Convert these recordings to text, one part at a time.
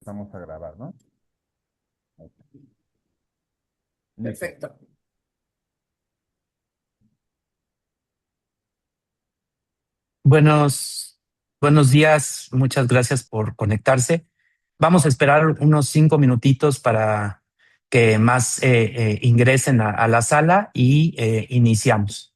Empezamos a grabar, ¿no? Listo. Perfecto. Buenos días, muchas gracias por conectarse. Vamos a esperar unos 5 minutitos para que más ingresen a la sala y iniciamos.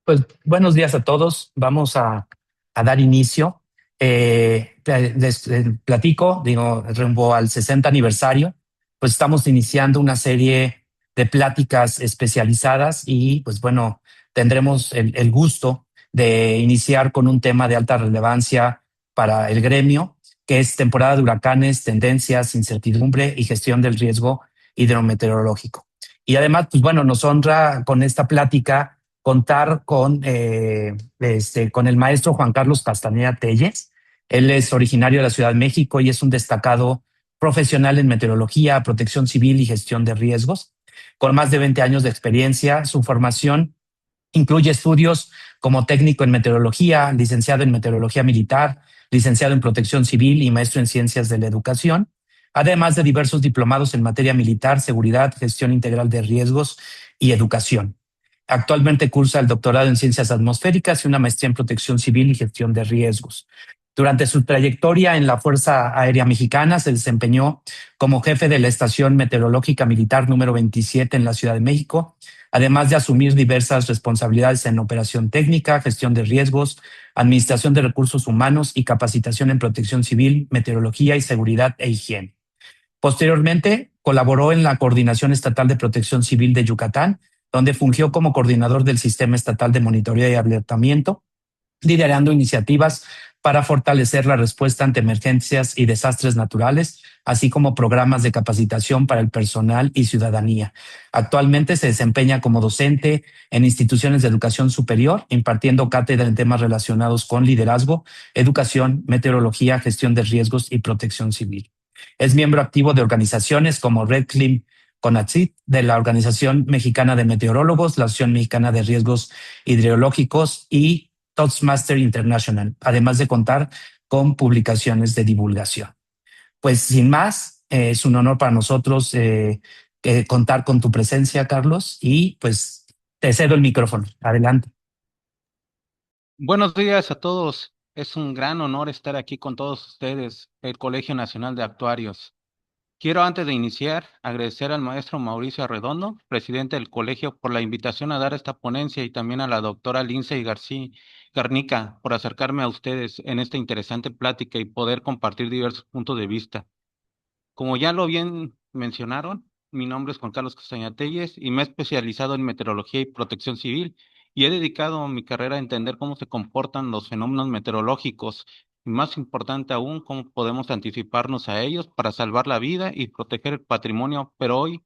Pues buenos días a todos. Vamos a dar inicio. Les platico, digo, rumbo al 60 aniversario, pues estamos iniciando una serie de pláticas especializadas y pues bueno, tendremos el gusto de iniciar con un tema de alta relevancia para el gremio, que es temporada de huracanes, tendencias, incertidumbre y gestión del riesgo hidrometeorológico. Y además, pues bueno, nos honra con esta plática contar con el maestro Juan Carlos Castañeda Telles. Él es originario de la Ciudad de México y es un destacado profesional en meteorología, protección civil y gestión de riesgos. Con más de 20 años de experiencia, su formación incluye estudios como técnico en meteorología, licenciado en meteorología militar, licenciado en protección civil y maestro en ciencias de la educación, además de diversos diplomados en materia militar, seguridad, gestión integral de riesgos y educación. Actualmente cursa el doctorado en ciencias atmosféricas y una maestría en protección civil y gestión de riesgos. Durante su trayectoria en la Fuerza Aérea Mexicana se desempeñó como jefe de la Estación Meteorológica Militar número 27 en la Ciudad de México, además de asumir diversas responsabilidades en operación técnica, gestión de riesgos, administración de recursos humanos y capacitación en protección civil, meteorología y seguridad e higiene. Posteriormente, colaboró en la Coordinación Estatal de Protección Civil de Yucatán, donde fungió como coordinador del Sistema Estatal de Monitoreo y Alertamiento, liderando iniciativas para fortalecer la respuesta ante emergencias y desastres naturales, así como programas de capacitación para el personal y ciudadanía. Actualmente se desempeña como docente en instituciones de educación superior, impartiendo cátedra en temas relacionados con liderazgo, educación, meteorología, gestión de riesgos y protección civil. Es miembro activo de organizaciones como Red Clim CONACYT, de la Organización Mexicana de Meteorólogos, la Asociación Mexicana de Riesgos Hidrológicos y Toastmaster International, además de contar con publicaciones de divulgación. Pues sin más, es un honor para nosotros contar con tu presencia, Carlos, y pues te cedo el micrófono. Adelante. Buenos días a todos. Es un gran honor estar aquí con todos ustedes, el Colegio Nacional de Actuarios. Quiero antes de iniciar agradecer al maestro Mauricio Arredondo, presidente del colegio, por la invitación a dar esta ponencia y también a la doctora Lindsay García Garnica por acercarme a ustedes en esta interesante plática y poder compartir diversos puntos de vista. Como ya lo bien mencionaron, mi nombre es Juan Carlos Castaña Telles y me he especializado en meteorología y protección civil y he dedicado mi carrera a entender cómo se comportan los fenómenos meteorológicos y más importante aún, cómo podemos anticiparnos a ellos para salvar la vida y proteger el patrimonio. Pero hoy,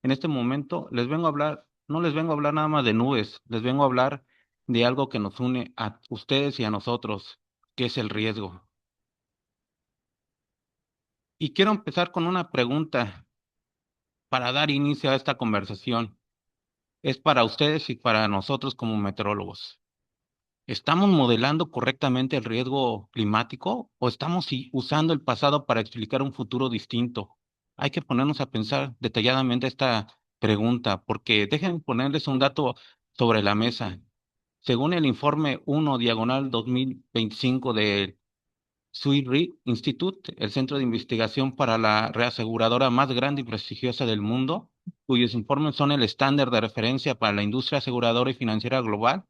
en este momento, no les vengo a hablar nada más de nubes, les vengo a hablar de algo que nos une a ustedes y a nosotros, que es el riesgo. Y quiero empezar con una pregunta para dar inicio a esta conversación. Es para ustedes y para nosotros como meteorólogos. ¿Estamos modelando correctamente el riesgo climático o estamos usando el pasado para explicar un futuro distinto? Hay que ponernos a pensar detalladamente esta pregunta, porque déjenme ponerles un dato sobre la mesa. Según el informe 1 diagonal 2025 de Sui Re Institute, el centro de investigación para la reaseguradora más grande y prestigiosa del mundo, cuyos informes son el estándar de referencia para la industria aseguradora y financiera global,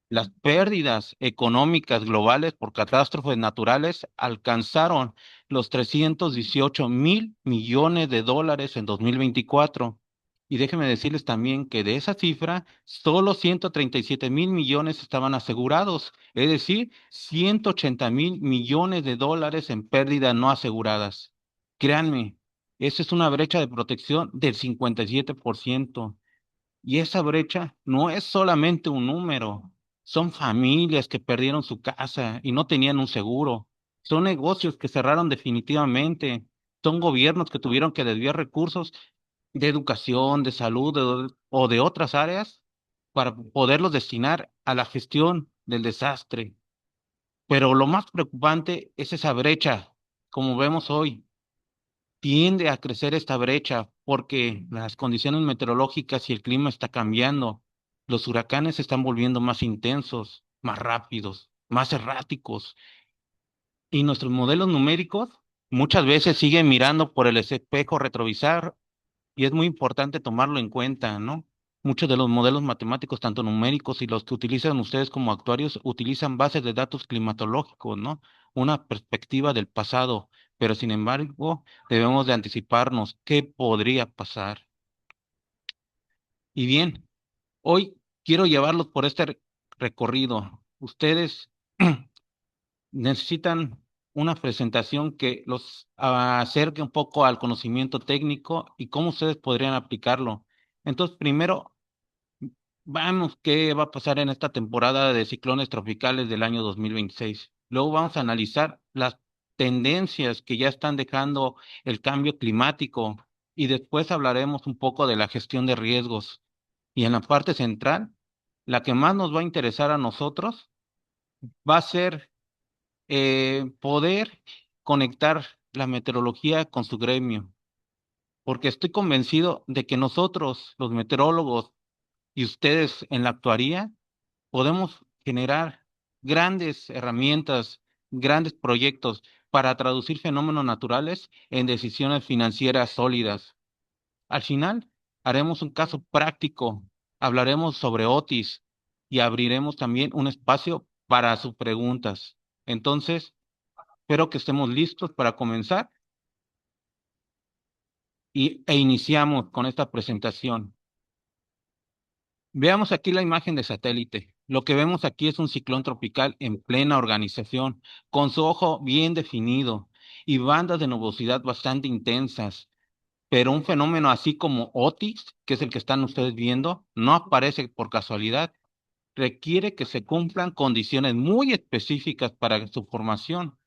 las pérdidas económicas globales por catástrofes naturales alcanzaron los 318.000 millones de dólares en 2024. Y déjenme decirles también que de esa cifra, solo 137.000 millones estaban asegurados, es decir, 180.000 millones de dólares en pérdidas no aseguradas. Créanme, esa es una brecha de protección del 57%. Y esa brecha no es solamente un número, son familias que perdieron su casa y no tenían un seguro, son negocios que cerraron definitivamente, son gobiernos que tuvieron que desviar recursos de educación, de salud o de otras áreas para poderlos destinar a la gestión del desastre. Pero lo más preocupante es esa brecha, como vemos hoy. Tiende a crecer esta brecha porque las condiciones meteorológicas y el clima está cambiando. Los huracanes se están volviendo más intensos, más rápidos, más erráticos. Y nuestros modelos numéricos muchas veces siguen mirando por el espejo retrovisor y es muy importante tomarlo en cuenta, ¿no? Muchos de los modelos matemáticos, tanto numéricos y los que utilizan ustedes como actuarios, utilizan bases de datos climatológicos, ¿no? Una perspectiva del pasado, pero sin embargo, debemos de anticiparnos qué podría pasar. Y bien, hoy quiero llevarlos por este recorrido. Ustedes necesitan una presentación que los acerque un poco al conocimiento técnico y cómo ustedes podrían aplicarlo. Entonces, primero, vamos, ¿qué va a pasar en esta temporada de ciclones tropicales del año 2026? Luego vamos a analizar las tendencias que ya están dejando el cambio climático y después hablaremos un poco de la gestión de riesgos. Y en la parte central, la que más nos va a interesar a nosotros va a ser poder conectar la meteorología con su gremio, porque estoy convencido de que nosotros, los meteorólogos, y ustedes en la actuaría, podemos generar grandes herramientas, grandes proyectos para traducir fenómenos naturales en decisiones financieras sólidas. Al final, haremos un caso práctico, hablaremos sobre Otis y abriremos también un espacio para sus preguntas. Entonces, espero que estemos listos para comenzar e iniciamos con esta presentación. Veamos aquí la imagen de satélite. Lo que vemos aquí es un ciclón tropical en plena organización, con su ojo bien definido y bandas de nubosidad bastante intensas. Pero un fenómeno así como Otis, que es el que están ustedes viendo, no aparece por casualidad. Requiere que se cumplan condiciones muy específicas para su formación.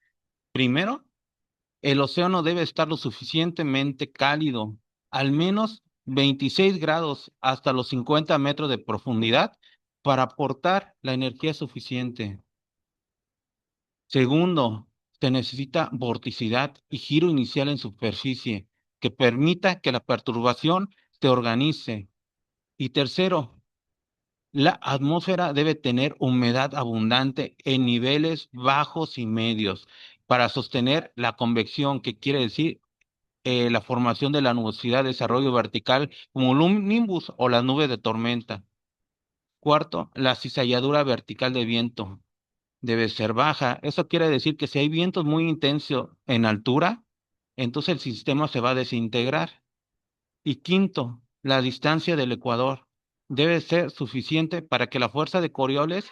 Primero, el océano debe estar lo suficientemente cálido, al menos 26 grados hasta los 50 metros de profundidad, para aportar la energía suficiente. Segundo, se necesita vorticidad y giro inicial en superficie que permita que la perturbación se organice. Y tercero, la atmósfera debe tener humedad abundante en niveles bajos y medios para sostener la convección, que quiere decir la formación de la nubosidad, desarrollo vertical, como un nimbus o las nubes de tormenta. Cuarto, la cizalladura vertical de viento debe ser baja. Eso quiere decir que si hay vientos muy intensos en altura, entonces el sistema se va a desintegrar. Y quinto, la distancia del ecuador debe ser suficiente para que la fuerza de Coriolis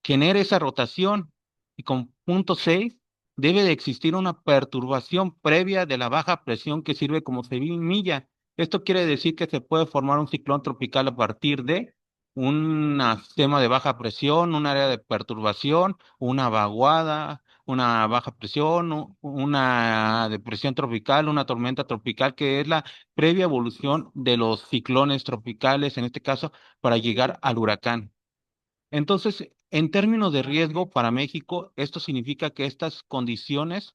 genera esa rotación, y con punto 6 debe de existir una perturbación previa de la baja presión que sirve como semilla. Esto quiere decir que se puede formar un ciclón tropical a partir de un sistema de baja presión, un área de perturbación, una vaguada, una baja presión, una depresión tropical, una tormenta tropical, que es la previa evolución de los ciclones tropicales, en este caso, para llegar al huracán. Entonces, en términos de riesgo para México, esto significa que estas condiciones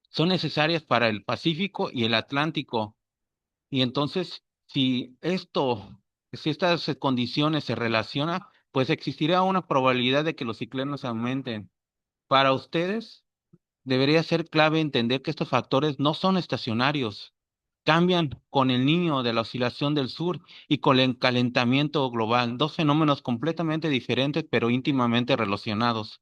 son necesarias para el Pacífico y el Atlántico. Y entonces, si estas condiciones se relacionan, pues existirá una probabilidad de que los ciclones aumenten. Para ustedes, debería ser clave entender que estos factores no son estacionarios. Cambian con el niño de la oscilación del sur y con el calentamiento global, dos fenómenos completamente diferentes pero íntimamente relacionados.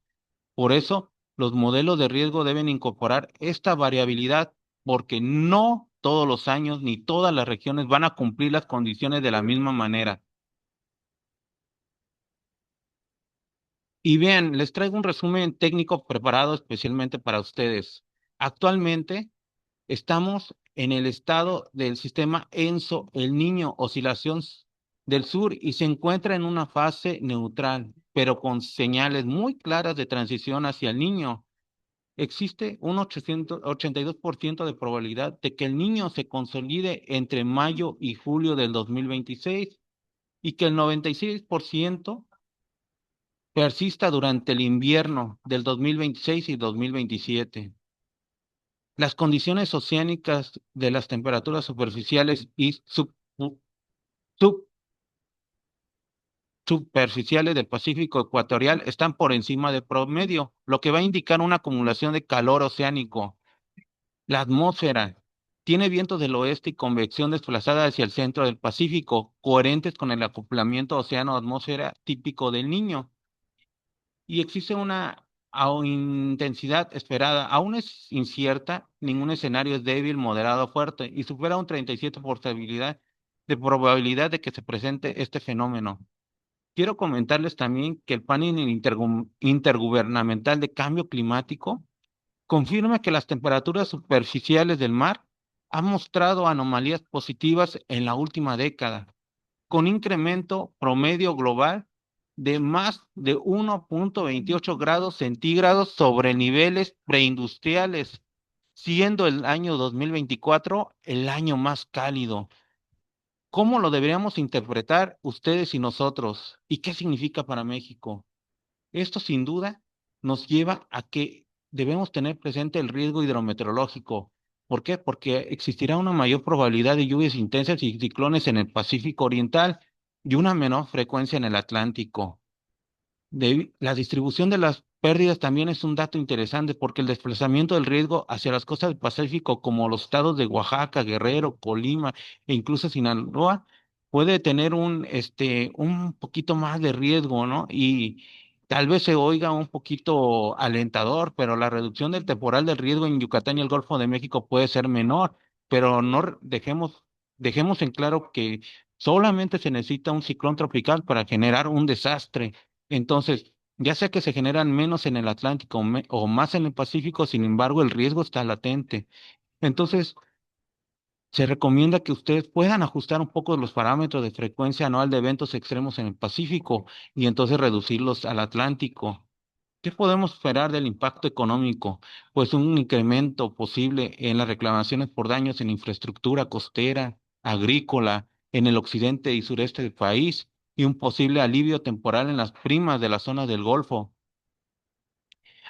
Por eso, los modelos de riesgo deben incorporar esta variabilidad, porque no todos los años ni todas las regiones van a cumplir las condiciones de la misma manera. Y bien, les traigo un resumen técnico preparado especialmente para ustedes. Actualmente, estamos en el estado del sistema ENSO, el Niño, oscilación del sur, y se encuentra en una fase neutral, pero con señales muy claras de transición hacia el Niño. Existe un 82% de probabilidad de que el Niño se consolide entre mayo y julio del 2026, y que el 96% persista durante el invierno del 2026 y 2027. Las condiciones oceánicas de las temperaturas superficiales y sub- superficiales del Pacífico ecuatorial están por encima del promedio, lo que va a indicar una acumulación de calor oceánico. La atmósfera tiene vientos del oeste y convección desplazada hacia el centro del Pacífico, coherentes con el acoplamiento océano-atmósfera típico del Niño. Y existe una intensidad esperada. Aún es incierta, ningún escenario es débil, moderado o fuerte, y supera un 37% de probabilidad de que se presente este fenómeno. Quiero comentarles también que el panel intergubernamental de cambio climático confirma que las temperaturas superficiales del mar han mostrado anomalías positivas en la última década, con incremento promedio global de más de 1,28 grados centígrados sobre niveles preindustriales, siendo el año 2024 el año más cálido. ¿Cómo lo deberíamos interpretar ustedes y nosotros? ¿Y qué significa para México? Esto sin duda nos lleva a que debemos tener presente el riesgo hidrometeorológico. ¿Por qué? Porque existirá una mayor probabilidad de lluvias intensas y ciclones en el Pacífico Oriental y una menor frecuencia en el Atlántico. La distribución de las pérdidas también es un dato interesante, porque el desplazamiento del riesgo hacia las costas del Pacífico, como los estados de Oaxaca, Guerrero, Colima e incluso Sinaloa, puede tener un poquito más de riesgo, ¿no? Y tal vez se oiga un poquito alentador, pero la reducción del temporal del riesgo en Yucatán y el Golfo de México puede ser menor, pero no dejemos en claro que Solamente se necesita un ciclón tropical para generar un desastre. Entonces, ya sea que se generan menos en el Atlántico o más en el Pacífico, sin embargo, el riesgo está latente. Entonces, se recomienda que ustedes puedan ajustar un poco los parámetros de frecuencia anual de eventos extremos en el Pacífico y entonces reducirlos al Atlántico. ¿Qué podemos esperar del impacto económico? Pues un incremento posible en las reclamaciones por daños en infraestructura costera, agrícola, en el occidente y sureste del país, y un posible alivio temporal en las primas de la zona del Golfo.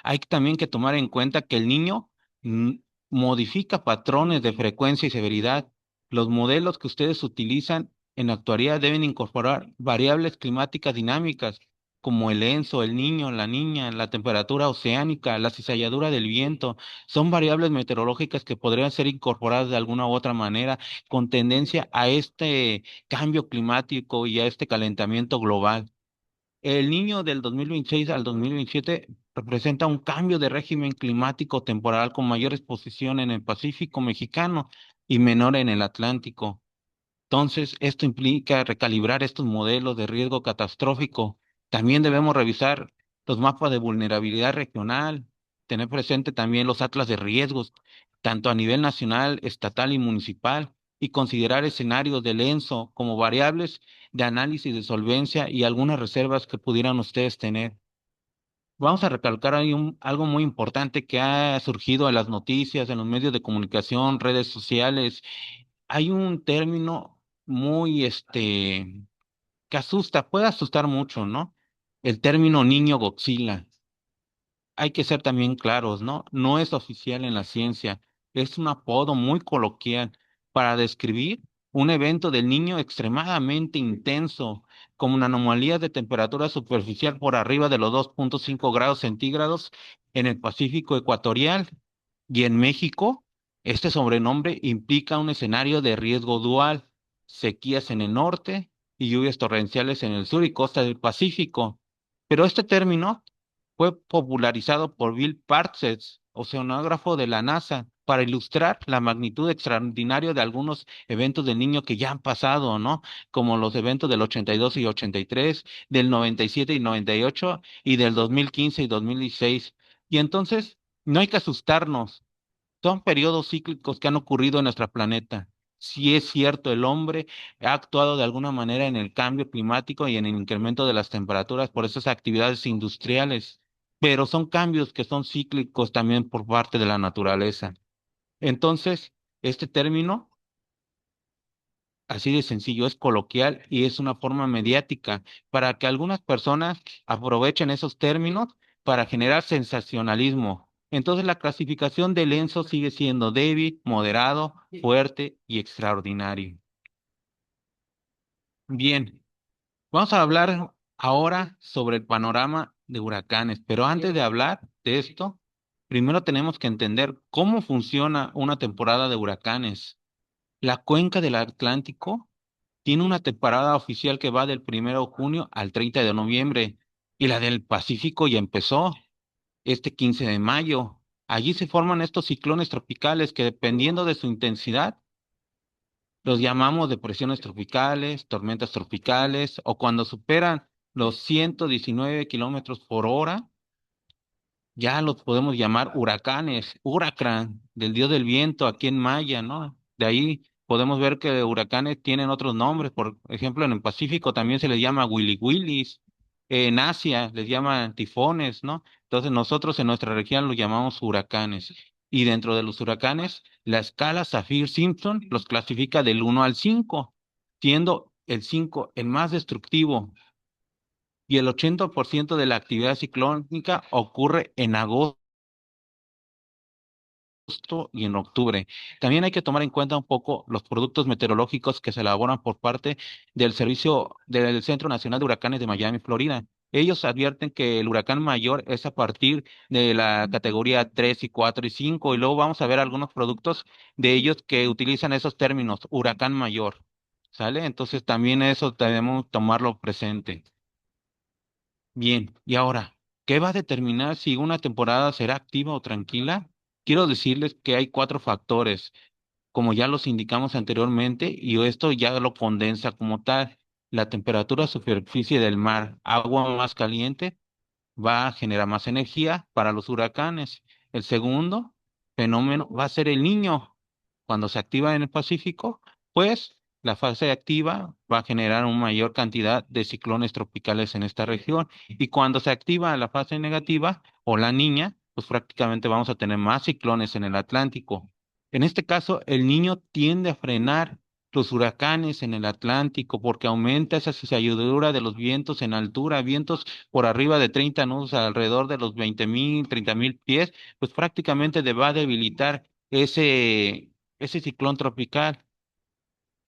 Hay también que tomar en cuenta que el niño mm, modifica patrones de frecuencia y severidad. Los modelos que ustedes utilizan en la actualidad deben incorporar variables climáticas dinámicas, como el ENSO, el niño, la niña, la temperatura oceánica, la cizalladura del viento. Son variables meteorológicas que podrían ser incorporadas de alguna u otra manera con tendencia a este cambio climático y a este calentamiento global. El niño del 2026 al 2027 representa un cambio de régimen climático temporal con mayor exposición en el Pacífico mexicano y menor en el Atlántico. Entonces, esto implica recalibrar estos modelos de riesgo catastrófico. También debemos revisar los mapas de vulnerabilidad regional, tener presente también los atlas de riesgos, tanto a nivel nacional, estatal y municipal, y considerar escenarios del ENSO como variables de análisis de solvencia y algunas reservas que pudieran ustedes tener. Vamos a recalcar ahí algo muy importante que ha surgido en las noticias, en los medios de comunicación, redes sociales. Hay un término muy, que asusta, puede asustar mucho, ¿no? El término niño Godzilla. Hay que ser también claros, ¿no? No es oficial en la ciencia, es un apodo muy coloquial para describir un evento del niño extremadamente intenso, como una anomalía de temperatura superficial por arriba de los 2,5 grados centígrados en el Pacífico ecuatorial. Y en México, este sobrenombre implica un escenario de riesgo dual, sequías en el norte y lluvias torrenciales en el sur y costa del Pacífico. Pero este término fue popularizado por Bill Parcells, oceanógrafo de la NASA, para ilustrar la magnitud extraordinaria de algunos eventos del niño que ya han pasado, ¿no? Como los eventos del 82 y 83, del 97 y 98 y del 2015 y 2016. Y entonces, no hay que asustarnos. Son periodos cíclicos que han ocurrido en nuestro planeta. Si es cierto, el hombre ha actuado de alguna manera en el cambio climático y en el incremento de las temperaturas por esas actividades industriales, pero son cambios que son cíclicos también por parte de la naturaleza. Entonces, este término, así de sencillo, es coloquial y es una forma mediática para que algunas personas aprovechen esos términos para generar sensacionalismo. Entonces la clasificación del ENSO sigue siendo débil, moderado, fuerte y extraordinario. Bien, vamos a hablar ahora sobre el panorama de huracanes, pero antes de hablar de esto, primero tenemos que entender cómo funciona una temporada de huracanes. La cuenca del Atlántico tiene una temporada oficial que va del 1 de junio al 30 de noviembre y la del Pacífico ya empezó este 15 de mayo. Allí se forman estos ciclones tropicales que dependiendo de su intensidad los llamamos depresiones tropicales, tormentas tropicales o cuando superan los 119 kilómetros por hora ya los podemos llamar huracanes, huracán, del dios del viento aquí en Maya, ¿no? De ahí podemos ver que huracanes tienen otros nombres, por ejemplo, en el Pacífico también se les llama Willy Willys, en Asia les llaman tifones, ¿no? Entonces nosotros en nuestra región los llamamos huracanes. Y dentro de los huracanes, la escala Saffir-Simpson los clasifica del 1 al 5, siendo el 5 el más destructivo y el 80% de la actividad ciclónica ocurre en agosto y en octubre. También hay que tomar en cuenta un poco los productos meteorológicos que se elaboran por parte del Servicio del Centro Nacional de Huracanes de Miami, Florida. Ellos advierten que el huracán mayor es a partir de la categoría 3 y 4 y 5 y luego vamos a ver algunos productos de ellos que utilizan esos términos, huracán mayor, ¿sale? Entonces también eso debemos tomarlo presente. Bien, y ahora, ¿qué va a determinar si una temporada será activa o tranquila? Quiero decirles que hay cuatro factores como ya los indicamos anteriormente, y esto ya lo condensa como tal. La temperatura superficie del mar, agua más caliente, va a generar más energía para los huracanes. El segundo fenómeno va a ser el niño. Cuando se activa en el Pacífico, pues la fase activa va a generar una mayor cantidad de ciclones tropicales en esta región. Y cuando se activa la fase negativa o la niña, pues prácticamente vamos a tener más ciclones en el Atlántico. En este caso, el niño tiende a frenar los huracanes en el Atlántico porque aumenta esa cizalladura de los vientos en altura, vientos por arriba de 30 nudos alrededor de los 20,000, 30,000 pies, pues prácticamente va a debilitar ese ciclón tropical.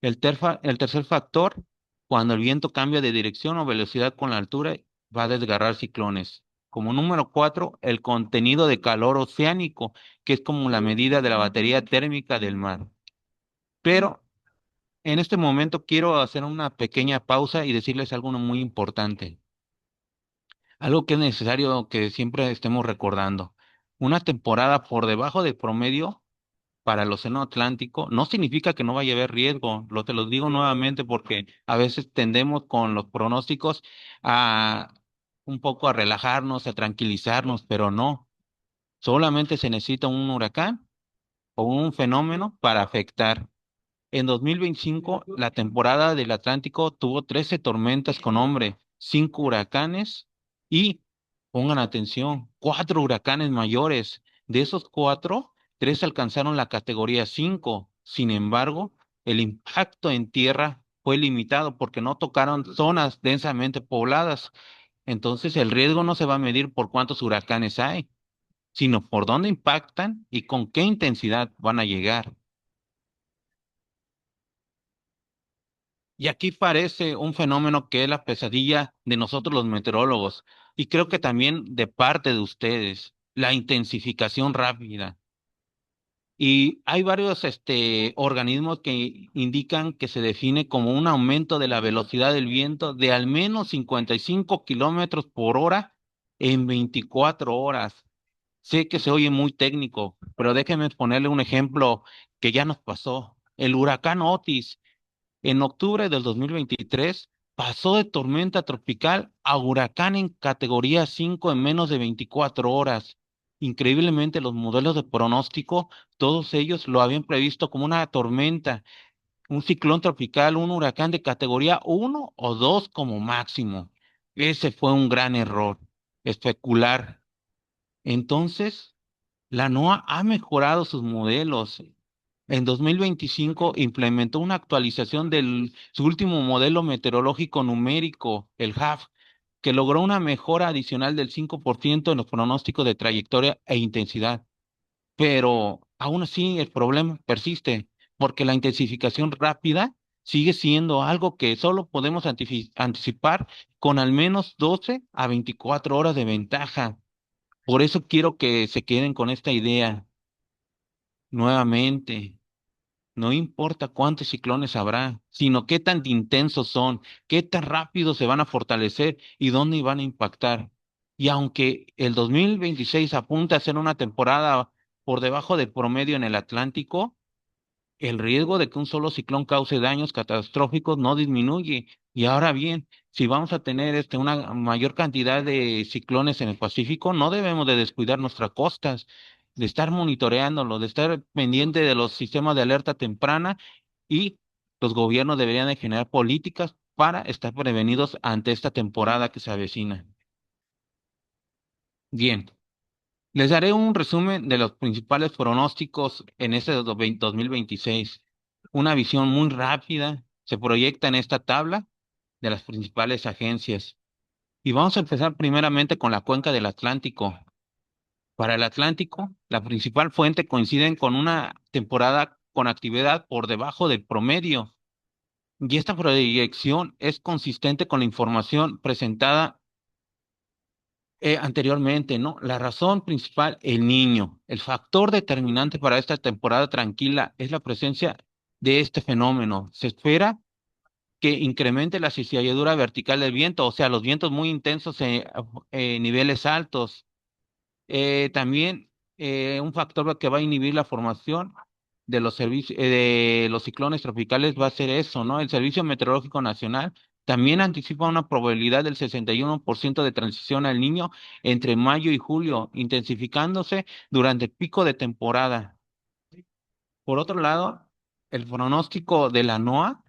El tercer factor, cuando el viento cambia de dirección o velocidad con la altura, va a desgarrar ciclones. Como número cuatro, el contenido de calor oceánico, que es como la medida de la batería térmica del mar. Pero en este momento quiero hacer una pequeña pausa y decirles algo muy importante. Algo que es necesario que siempre estemos recordando. Una temporada por debajo del promedio para el Océano Atlántico no significa que no vaya a haber riesgo. Te los digo nuevamente porque a veces tendemos con los pronósticos a un poco a relajarnos, a tranquilizarnos, pero no. Solamente se necesita un huracán o un fenómeno para afectar. En 2025, la temporada del Atlántico tuvo 13 tormentas con nombre, 5 huracanes y, pongan atención, 4 huracanes mayores. De esos 4, 3 alcanzaron la categoría 5. Sin embargo, el impacto en tierra fue limitado porque no tocaron zonas densamente pobladas. Entonces, el riesgo no se va a medir por cuántos huracanes hay, sino por dónde impactan y con qué intensidad van a llegar. Y aquí parece un fenómeno que es la pesadilla de nosotros los meteorólogos, y creo que también de parte de ustedes, la intensificación rápida. Y hay varios organismos que indican que se define como un aumento de la velocidad del viento de al menos 55 kilómetros por hora en 24 horas. Sé que se oye muy técnico, pero déjenme ponerle un ejemplo que ya nos pasó. El huracán Otis en octubre del 2023 pasó de tormenta tropical a huracán en categoría 5 en menos de 24 horas. Increíblemente, los modelos de pronóstico, todos ellos lo habían previsto como una tormenta, un ciclón tropical, un huracán de categoría 1 o 2 como máximo. Ese fue un gran error, especular. Entonces, la NOAA ha mejorado sus modelos. En 2025 implementó una actualización de su último modelo meteorológico numérico, el HAF, que logró una mejora adicional del 5% en los pronósticos de trayectoria e intensidad. Pero aún así el problema persiste, porque la intensificación rápida sigue siendo algo que solo podemos anticipar con al menos 12 a 24 horas de ventaja. Por eso quiero que se queden con esta idea nuevamente. No importa cuántos ciclones habrá, sino qué tan intensos son, qué tan rápido se van a fortalecer y dónde van a impactar. Y aunque el 2026 apunta a ser una temporada por debajo del promedio en el Atlántico, el riesgo de que un solo ciclón cause daños catastróficos no disminuye. Y ahora bien, si vamos a tener una mayor cantidad de ciclones en el Pacífico, no debemos de descuidar nuestras costas, de estar monitoreándolo, de estar pendiente de los sistemas de alerta temprana, y los gobiernos deberían de generar políticas para estar prevenidos ante esta temporada que se avecina. Bien. Les daré un resumen de los principales pronósticos en este 2026. Una visión muy rápida se proyecta en esta tabla de las principales agencias. Y vamos a empezar primeramente con la cuenca del Atlántico. Para el Atlántico, la principal fuente coinciden con una temporada con actividad por debajo del promedio. Y esta proyección es consistente con la información presentada anteriormente, ¿no? La razón principal, el niño. El factor determinante para esta temporada tranquila es la presencia de este fenómeno. Se espera que incremente la cizalladura vertical del viento, o sea, los vientos muy intensos en niveles altos. También un factor que va a inhibir la formación de los servicios, de los ciclones tropicales va a ser eso, ¿no? El Servicio Meteorológico Nacional también anticipa una probabilidad del 61% de transición al Niño entre mayo y julio, intensificándose durante el pico de temporada. Por otro lado, el pronóstico de la NOAA,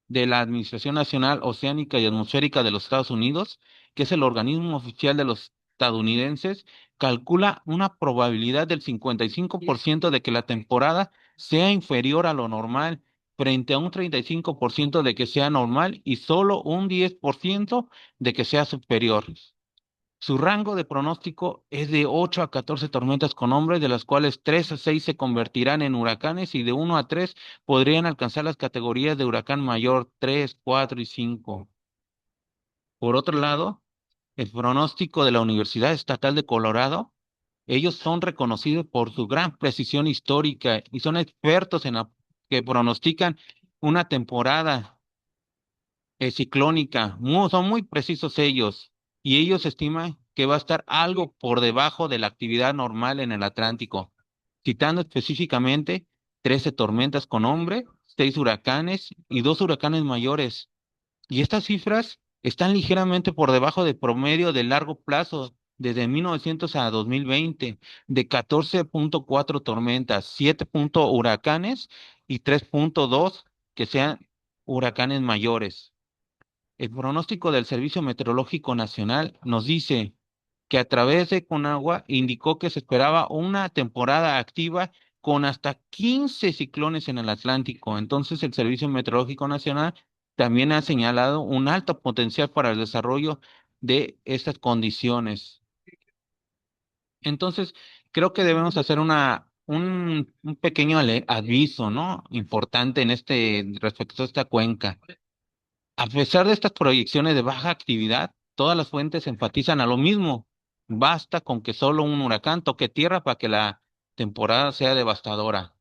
de la Administración Nacional Oceánica y Atmosférica de los Estados Unidos, que es el organismo oficial de los estadounidenses, calcula una probabilidad del 55% de que la temporada sea inferior a lo normal, frente a un 35% de que sea normal y solo un 10% de que sea superior. Su rango de pronóstico es de 8 a 14 tormentas con hombres, de las cuales 3 a 6 se convertirán en huracanes y de 1 a 3 podrían alcanzar las categorías de huracán mayor 3, 4 y 5. Por otro lado, el pronóstico de la Universidad Estatal de Colorado, ellos son reconocidos por su gran precisión histórica y son expertos en la que pronostican una temporada ciclónica. Son muy precisos ellos y ellos estiman que va a estar algo por debajo de la actividad normal en el Atlántico, citando específicamente 13 tormentas con hombre, 6 huracanes y 2 huracanes mayores. Y estas cifras están ligeramente por debajo del promedio de largo plazo desde 1900 a 2020, de 14.4 tormentas, 7 huracanes y 3.2 que sean huracanes mayores. El pronóstico del Servicio Meteorológico Nacional nos dice que a través de Conagua indicó que se esperaba una temporada activa con hasta 15 ciclones en el Atlántico. Entonces, el Servicio Meteorológico Nacional también ha señalado un alto potencial para el desarrollo de estas condiciones. Entonces, creo que debemos hacer un pequeño aviso, ¿no? Importante en respecto a esta cuenca. A pesar de estas proyecciones de baja actividad, todas las fuentes enfatizan a lo mismo. Basta con que solo un huracán toque tierra para que la temporada sea devastadora.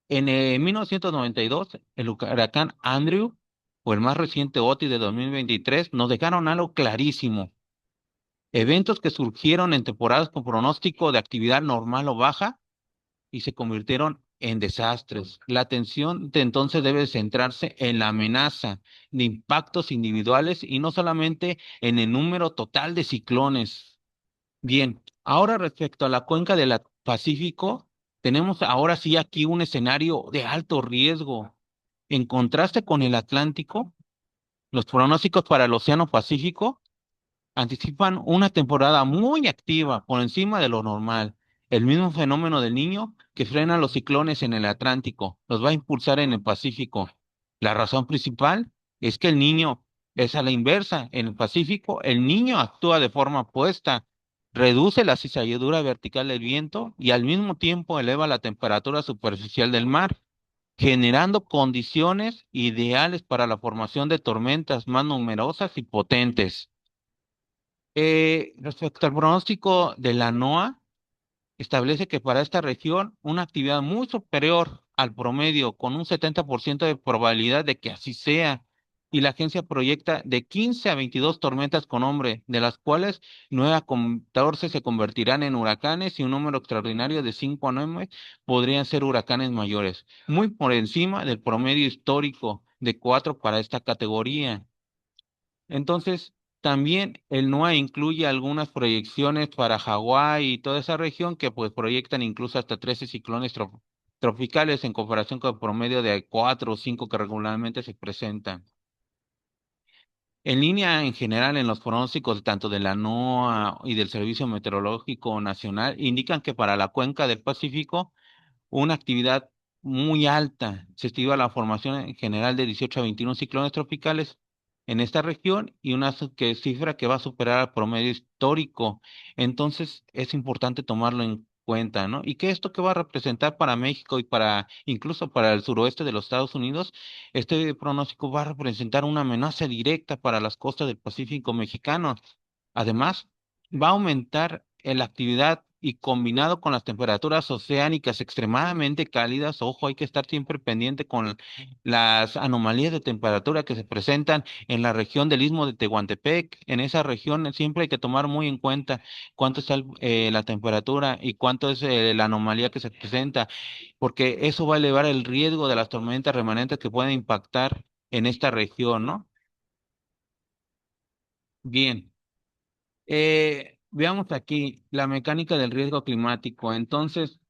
En 1992, el huracán Andrew o el más reciente Otis de 2023 nos dejaron algo clarísimo. Eventos que surgieron en temporadas con pronóstico de actividad normal o baja y se convirtieron en desastres. La atención de entonces debe centrarse en la amenaza de impactos individuales y no solamente en el número total de ciclones. Bien, ahora respecto a la cuenca del Pacífico, tenemos ahora sí aquí un escenario de alto riesgo. En contraste con el Atlántico, los pronósticos para el Océano Pacífico anticipan una temporada muy activa por encima de lo normal. El mismo fenómeno del Niño que frena los ciclones en el Atlántico los va a impulsar en el Pacífico. La razón principal es que el Niño es a la inversa. En el Pacífico, el Niño actúa de forma opuesta, reduce la cizalladura vertical del viento y al mismo tiempo eleva la temperatura superficial del mar, generando condiciones ideales para la formación de tormentas más numerosas y potentes. Respecto al pronóstico de la NOAA, establece que para esta región una actividad muy superior al promedio, con un 70% de probabilidad de que así sea, y la agencia proyecta de 15 a 22 tormentas con hombre, de las cuales 9 a 14 se convertirán en huracanes y un número extraordinario de 5 a 9 podrían ser huracanes mayores, muy por encima del promedio histórico de 4 para esta categoría. Entonces, también el NOAA incluye algunas proyecciones para Hawái y toda esa región que pues proyectan incluso hasta 13 ciclones tropicales en comparación con el promedio de 4 o 5 que regularmente se presentan. En línea, en general, en los pronósticos tanto de la NOAA y del Servicio Meteorológico Nacional, indican que para la cuenca del Pacífico, una actividad muy alta. Se estima la formación en general de 18 a 21 ciclones tropicales en esta región y una cifra que va a superar al promedio histórico. Entonces es importante tomarlo en cuenta, ¿no? Y que esto que va a representar para México y para incluso para el suroeste de los Estados Unidos, este pronóstico va a representar una amenaza directa para las costas del Pacífico mexicano. Además, va a aumentar la actividad y combinado con las temperaturas oceánicas extremadamente cálidas, ojo, hay que estar siempre pendiente con las anomalías de temperatura que se presentan en la región del Istmo de Tehuantepec. En esa región siempre hay que tomar muy en cuenta cuánto está la temperatura y cuánto es la anomalía que se presenta, porque eso va a elevar el riesgo de las tormentas remanentes que pueden impactar en esta región, ¿no? Bien. Veamos aquí la mecánica del riesgo climático. Entonces,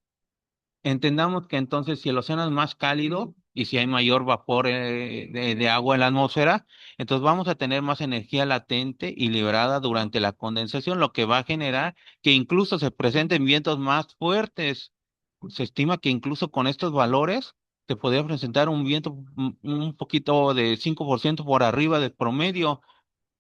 entendamos que entonces si el océano es más cálido y si hay mayor vapor de agua en la atmósfera, entonces vamos a tener más energía latente y liberada durante la condensación, lo que va a generar que incluso se presenten vientos más fuertes. Se estima que incluso con estos valores se podría presentar un viento un poquito de 5% por arriba del promedio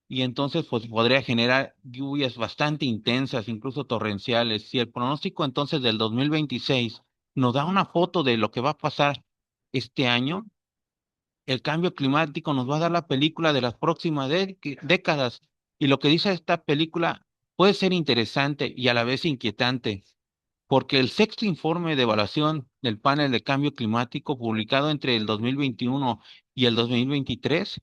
y entonces pues podría generar lluvias bastante intensas, incluso torrenciales. Si el pronóstico entonces del 2026 nos da una foto de lo que va a pasar este año, el cambio climático nos va a dar la película de las próximas décadas. Y lo que dice esta película puede ser interesante y a la vez inquietante, porque el sexto informe de evaluación del panel de cambio climático publicado entre el 2021 y el 2023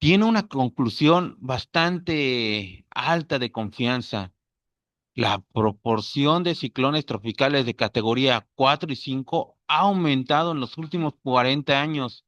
tiene una conclusión bastante alta de confianza. La proporción de ciclones tropicales de categoría 4 y 5 ha aumentado en los últimos 40 años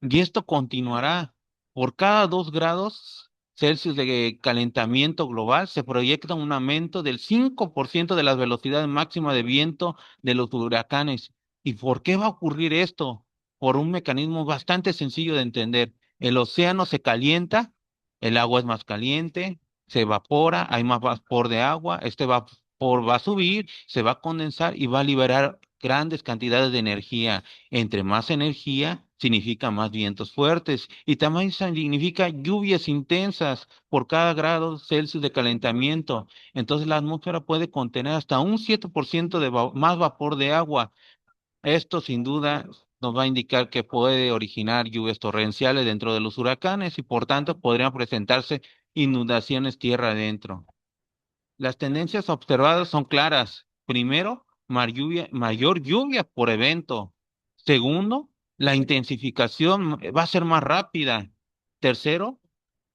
y esto continuará. Por cada 2 grados Celsius de calentamiento global se proyecta un aumento del 5% de las velocidades máximas de viento de los huracanes. ¿Y por qué va a ocurrir esto? Por un mecanismo bastante sencillo de entender. El océano se calienta, el agua es más caliente, se evapora, hay más vapor de agua, este vapor va a subir, se va a condensar y va a liberar grandes cantidades de energía. Entre más energía, significa más vientos fuertes y también significa lluvias intensas por cada grado Celsius de calentamiento. Entonces la atmósfera puede contener hasta un 7% de más vapor de agua. Esto sin duda nos va a indicar que puede originar lluvias torrenciales dentro de los huracanes y por tanto podrían presentarse inundaciones tierra adentro. Las tendencias observadas son claras. Primero, mayor lluvia por evento. Segundo, la intensificación va a ser más rápida. Tercero,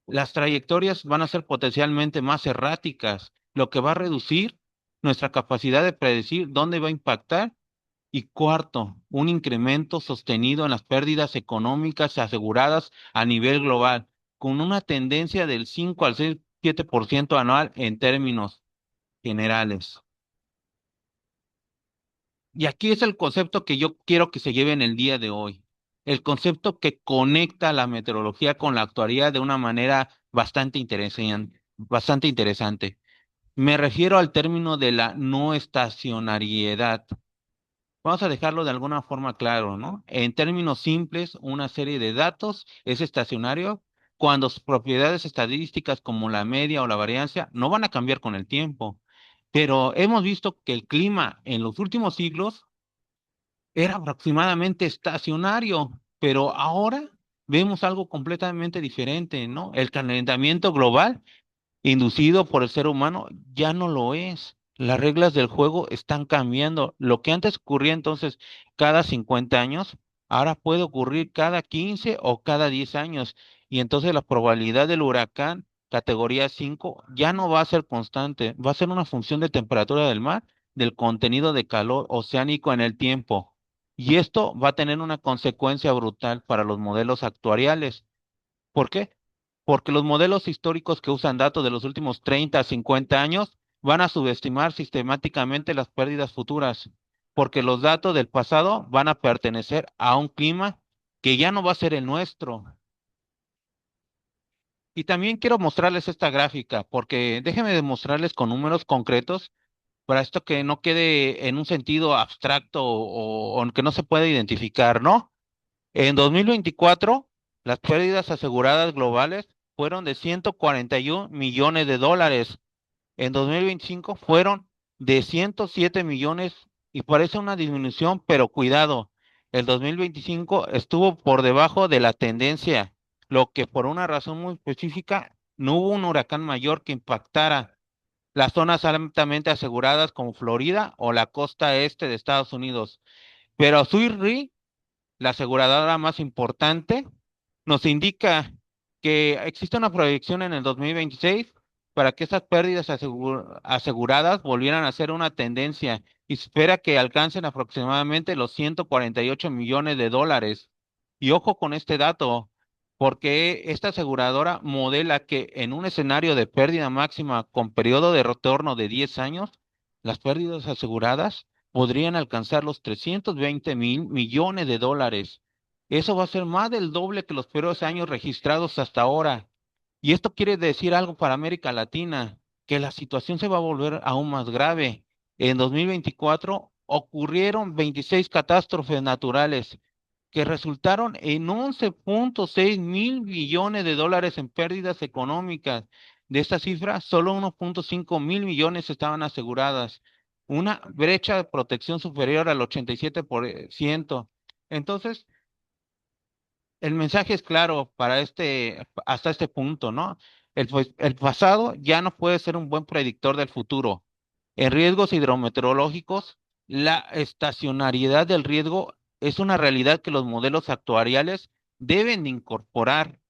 las trayectorias van a ser potencialmente más erráticas, lo que va a reducir nuestra capacidad de predecir dónde va a impactar. Y cuarto, un incremento sostenido en las pérdidas económicas aseguradas a nivel global, con una tendencia del 5 al 7% anual en términos generales. Y aquí es el concepto que yo quiero que se lleve en el día de hoy. El concepto que conecta la meteorología con la actualidad de una manera bastante interesante, bastante interesante. Me refiero al término de la no estacionariedad. Vamos a dejarlo de alguna forma claro, ¿no? En términos simples, una serie de datos es estacionario cuando sus propiedades estadísticas como la media o la varianza no van a cambiar con el tiempo. Pero hemos visto que el clima en los últimos siglos era aproximadamente estacionario, pero ahora vemos algo completamente diferente, ¿no? El calentamiento global inducido por el ser humano ya no lo es. Las reglas del juego están cambiando. Lo que antes ocurría entonces cada 50 años, ahora puede ocurrir cada 15 o cada 10 años. Y entonces la probabilidad del huracán categoría 5 ya no va a ser constante, va a ser una función de temperatura del mar, del contenido de calor oceánico en el tiempo. Y esto va a tener una consecuencia brutal para los modelos actuariales. ¿Por qué? Porque los modelos históricos que usan datos de los últimos 30 a 50 años van a subestimar sistemáticamente las pérdidas futuras, porque los datos del pasado van a pertenecer a un clima que ya no va a ser el nuestro. Y también quiero mostrarles esta gráfica, porque déjenme demostrarles con números concretos para esto que no quede en un sentido abstracto o que no se pueda identificar, ¿no? En 2024, las pérdidas aseguradas globales fueron de 141 millones de dólares. En 2025 fueron de 107 millones y parece una disminución, pero cuidado, el 2025 estuvo por debajo de la tendencia, lo que por una razón muy específica no hubo un huracán mayor que impactara. las zonas altamente aseguradas como Florida o la costa este de Estados Unidos. Pero Swiss Re, la aseguradora más importante, nos indica que existe una proyección en el 2026 para que estas pérdidas aseguradas volvieran a ser una tendencia y se espera que alcancen aproximadamente los 148 millones de dólares. Y ojo con este dato, porque esta aseguradora modela que en un escenario de pérdida máxima con periodo de retorno de 10 años, las pérdidas aseguradas podrían alcanzar los 320 mil millones de dólares. Eso va a ser más del doble que los peores años registrados hasta ahora. Y esto quiere decir algo para América Latina, que la situación se va a volver aún más grave. En 2024 ocurrieron 26 catástrofes naturales que resultaron en 11.6 mil millones de dólares en pérdidas económicas. De esta cifra, solo 1.5 mil millones estaban aseguradas, una brecha de protección superior al 87%. Entonces, el mensaje es claro para hasta este punto, ¿no? El pasado ya no puede ser un buen predictor del futuro. En riesgos hidrometeorológicos, la estacionariedad del riesgo es una realidad que los modelos actuariales deben de incorporar.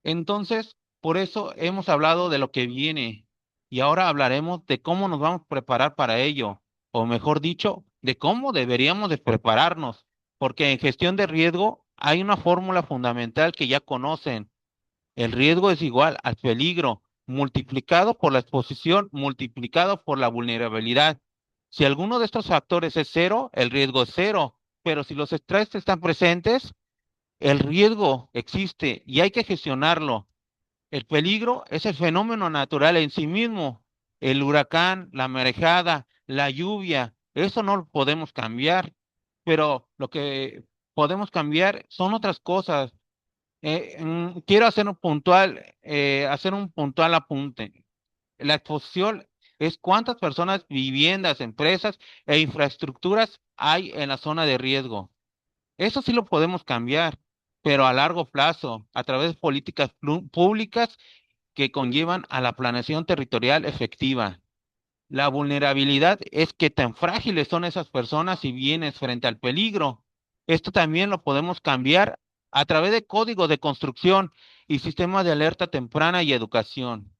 Entonces, por eso hemos hablado de lo que viene y ahora hablaremos de cómo nos vamos a preparar para ello, o mejor dicho, de cómo deberíamos de prepararnos, porque en gestión de riesgo hay una fórmula fundamental que ya conocen. El riesgo es igual al peligro multiplicado por la exposición multiplicado por la vulnerabilidad. Si alguno de estos factores es cero, el riesgo es cero, pero si los estrés están presentes, el riesgo existe y hay que gestionarlo. El peligro es el fenómeno natural en sí mismo. El huracán, la marejada, la lluvia, eso no lo podemos cambiar, pero lo que podemos cambiar son otras cosas. Quiero hacer un puntual apunte. La exposición es cuántas personas, viviendas, empresas e infraestructuras hay en la zona de riesgo. Eso sí lo podemos cambiar, pero a largo plazo, a través de políticas públicas que conllevan a la planeación territorial efectiva. La vulnerabilidad es que tan frágiles son esas personas y bienes frente al peligro. Esto también lo podemos cambiar a través de códigos de construcción y sistemas de alerta temprana y educación.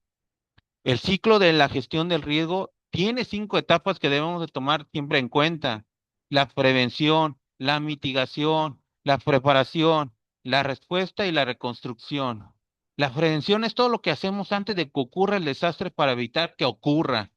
El ciclo de la gestión del riesgo tiene 5 etapas que debemos de tomar siempre en cuenta: la prevención, la mitigación, la preparación, la respuesta y la reconstrucción. La prevención es todo lo que hacemos antes de que ocurra el desastre para evitar que ocurra.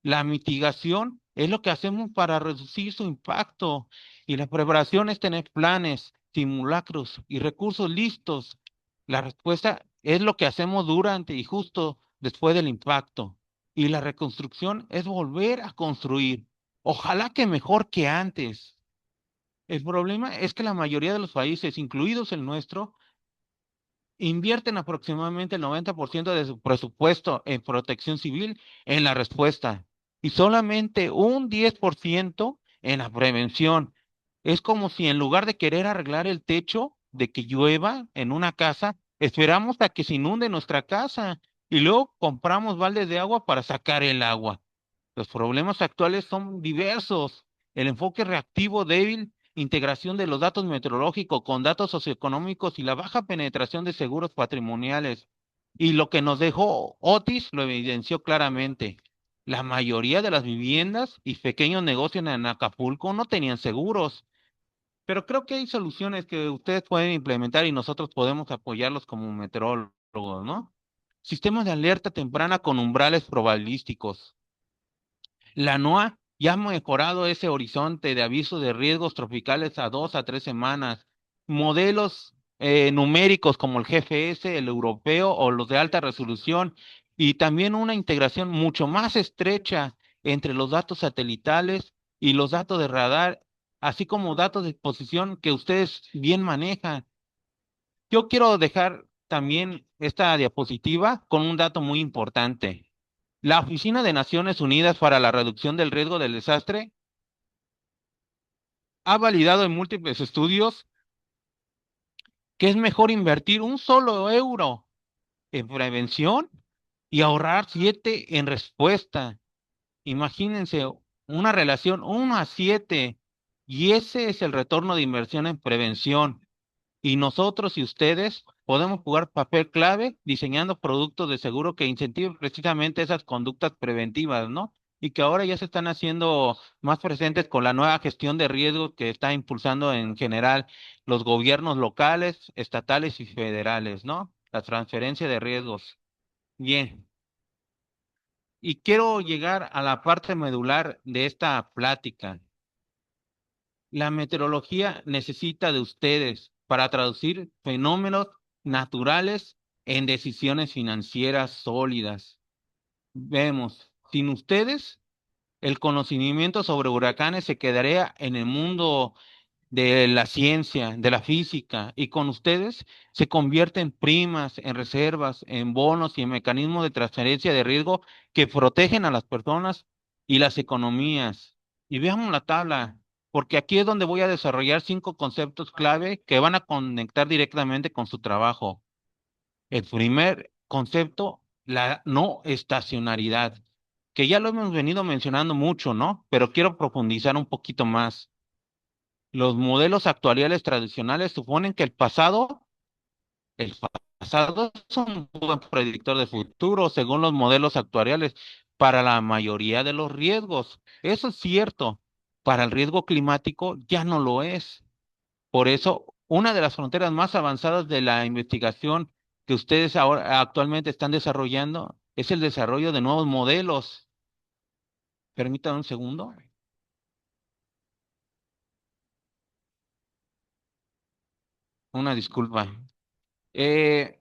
La mitigación es lo que hacemos para reducir su impacto y la preparación es tener planes, simulacros y recursos listos. La respuesta es lo que hacemos durante y justo después del impacto. Y la reconstrucción es volver a construir. Ojalá que mejor que antes. El problema es que la mayoría de los países, incluidos el nuestro, invierten aproximadamente el 90% de su presupuesto en protección civil en la respuesta y solamente un 10% en la prevención. Es como si en lugar de querer arreglar el techo de que llueva en una casa, esperamos a que se inunde nuestra casa y luego compramos baldes de agua para sacar el agua. Los problemas actuales son diversos. El enfoque reactivo débil, integración de los datos meteorológicos con datos socioeconómicos y la baja penetración de seguros patrimoniales. Y lo que nos dejó Otis lo evidenció claramente. La mayoría de las viviendas y pequeños negocios en Acapulco no tenían seguros. Pero creo que hay soluciones que ustedes pueden implementar y nosotros podemos apoyarlos como meteorólogos, ¿no? Sistemas de alerta temprana con umbrales probabilísticos. La NOAA ya ha mejorado ese horizonte de aviso de riesgos tropicales a 2 a 3 semanas. Modelos numéricos como el GFS, el europeo o los de alta resolución, y también una integración mucho más estrecha entre los datos satelitales y los datos de radar, así como datos de posición que ustedes bien manejan. Yo quiero dejar también esta diapositiva con un dato muy importante. La Oficina de Naciones Unidas para la Reducción del Riesgo del Desastre ha validado en múltiples estudios que es mejor invertir un solo euro en prevención y ahorrar 7 en respuesta. Imagínense una relación 1 a 7, y ese es el retorno de inversión en prevención. Y nosotros y ustedes podemos jugar papel clave diseñando productos de seguro que incentiven precisamente esas conductas preventivas, ¿no? Y que ahora ya se están haciendo más presentes con la nueva gestión de riesgo que está impulsando en general los gobiernos locales, estatales y federales, ¿no? La transferencia de riesgos. Bien. Y quiero llegar a la parte medular de esta plática. La meteorología necesita de ustedes para traducir fenómenos naturales en decisiones financieras sólidas. Vemos, sin ustedes, el conocimiento sobre huracanes se quedaría en el mundo de la ciencia, de la física, y con ustedes se convierte en primas, en reservas, en bonos y en mecanismos de transferencia de riesgo que protegen a las personas y las economías. Y veamos la tabla, porque aquí es donde voy a desarrollar 5 conceptos clave que van a conectar directamente con su trabajo. El primer concepto, la no estacionalidad, que ya lo hemos venido mencionando mucho, ¿no? Pero quiero profundizar un poquito más. Los modelos actuariales tradicionales suponen que el pasado es un buen predictor de futuro según los modelos actuariales para la mayoría de los riesgos. Eso es cierto. Para el riesgo climático ya no lo es. Por eso, una de las fronteras más avanzadas de la investigación que ustedes ahora actualmente están desarrollando es el desarrollo de nuevos modelos. Permítanme un segundo. Una disculpa. Eh,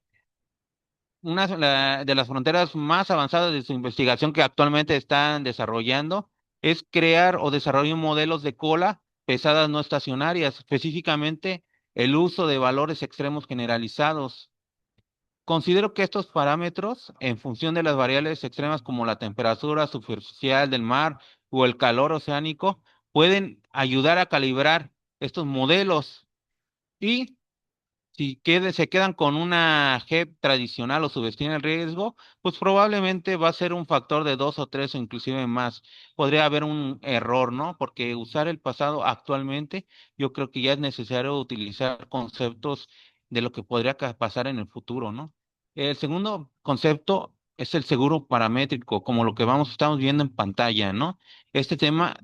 de las fronteras más avanzadas de su investigación que actualmente están desarrollando es crear o desarrollar modelos de cola pesadas no estacionarias, específicamente el uso de valores extremos generalizados. Considero que estos parámetros, en función de las variables extremas como la temperatura superficial del mar o el calor oceánico, pueden ayudar a calibrar estos modelos. Y si se quedan con una JEP tradicional o subestiman el riesgo, pues probablemente va a ser un factor de 2 o 3 o inclusive más. Podría haber un error, ¿no? Porque usar el pasado actualmente, yo creo que ya es necesario utilizar conceptos de lo que podría pasar en el futuro, ¿no? El segundo concepto es el seguro paramétrico, como lo que estamos viendo en pantalla, ¿no? Este tema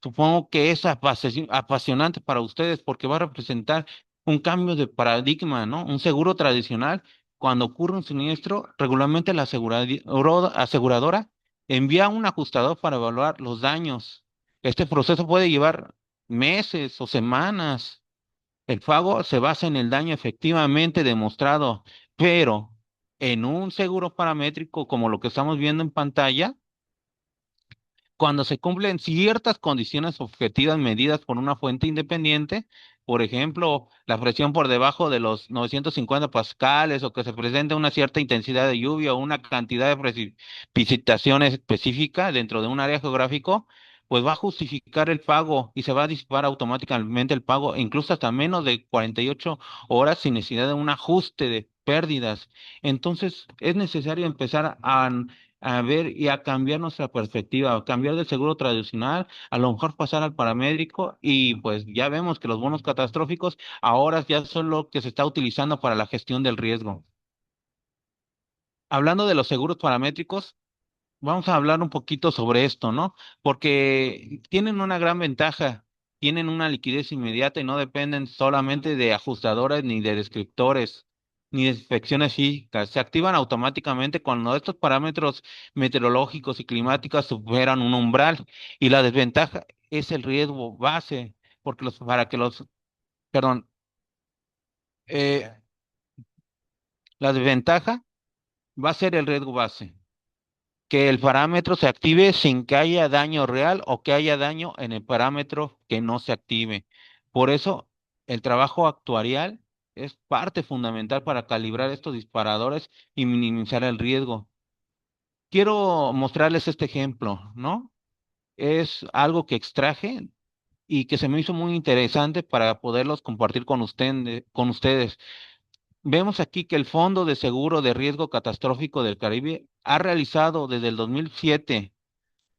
supongo que es apasionante para ustedes porque va a representar un cambio de paradigma, ¿no? Un seguro tradicional, cuando ocurre un siniestro, regularmente la aseguradora envía a un ajustador para evaluar los daños. Este proceso puede llevar meses o semanas. El pago se basa en el daño efectivamente demostrado, pero en un seguro paramétrico como lo que estamos viendo en pantalla, cuando se cumplen ciertas condiciones objetivas medidas por una fuente independiente, por ejemplo, la presión por debajo de los 950 pascales o que se presente una cierta intensidad de lluvia o una cantidad de precipitación específica dentro de un área geográfico, pues va a justificar el pago y se va a disipar automáticamente el pago, incluso hasta menos de 48 horas sin necesidad de un ajuste de pérdidas. Entonces, es necesario empezar a ver y a cambiar nuestra perspectiva, a cambiar del seguro tradicional, a lo mejor pasar al paramédico y pues ya vemos que los bonos catastróficos ahora ya son lo que se está utilizando para la gestión del riesgo. Hablando de los seguros paramétricos, vamos a hablar un poquito sobre esto, ¿no? Porque tienen una gran ventaja, tienen una liquidez inmediata y no dependen solamente de ajustadores ni de descriptores ni de inspecciones físicas. Se activan automáticamente cuando estos parámetros meteorológicos y climáticos superan un umbral. Y la desventaja es el riesgo base, porque perdón, eh, la desventaja va a ser el riesgo base, que el parámetro se active sin que haya daño real o que haya daño en el parámetro que no se active. Por eso, el trabajo actuarial es parte fundamental para calibrar estos disparadores y minimizar el riesgo. Quiero mostrarles este ejemplo, ¿no? Es algo que extraje y que se me hizo muy interesante para poderlos compartir con ustedes. Vemos aquí que el Fondo de Seguro de Riesgo Catastrófico del Caribe ha realizado desde el 2007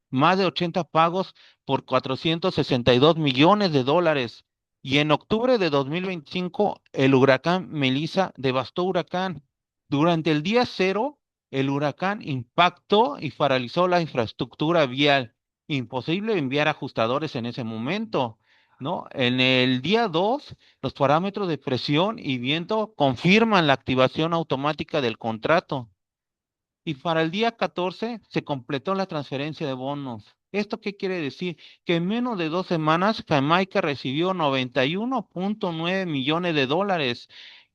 más de 80 pagos por 462 millones de dólares. Y en octubre de 2025, el huracán Melissa devastó Huracán. Durante el día cero, el huracán impactó y paralizó la infraestructura vial. Imposible enviar ajustadores en ese momento, ¿no? En el día 2, los parámetros de presión y viento confirman la activación automática del contrato. Y para el día 14 se completó la transferencia de bonos. ¿Esto qué quiere decir? Que en menos de 2 semanas Jamaica recibió 91.9 millones de dólares,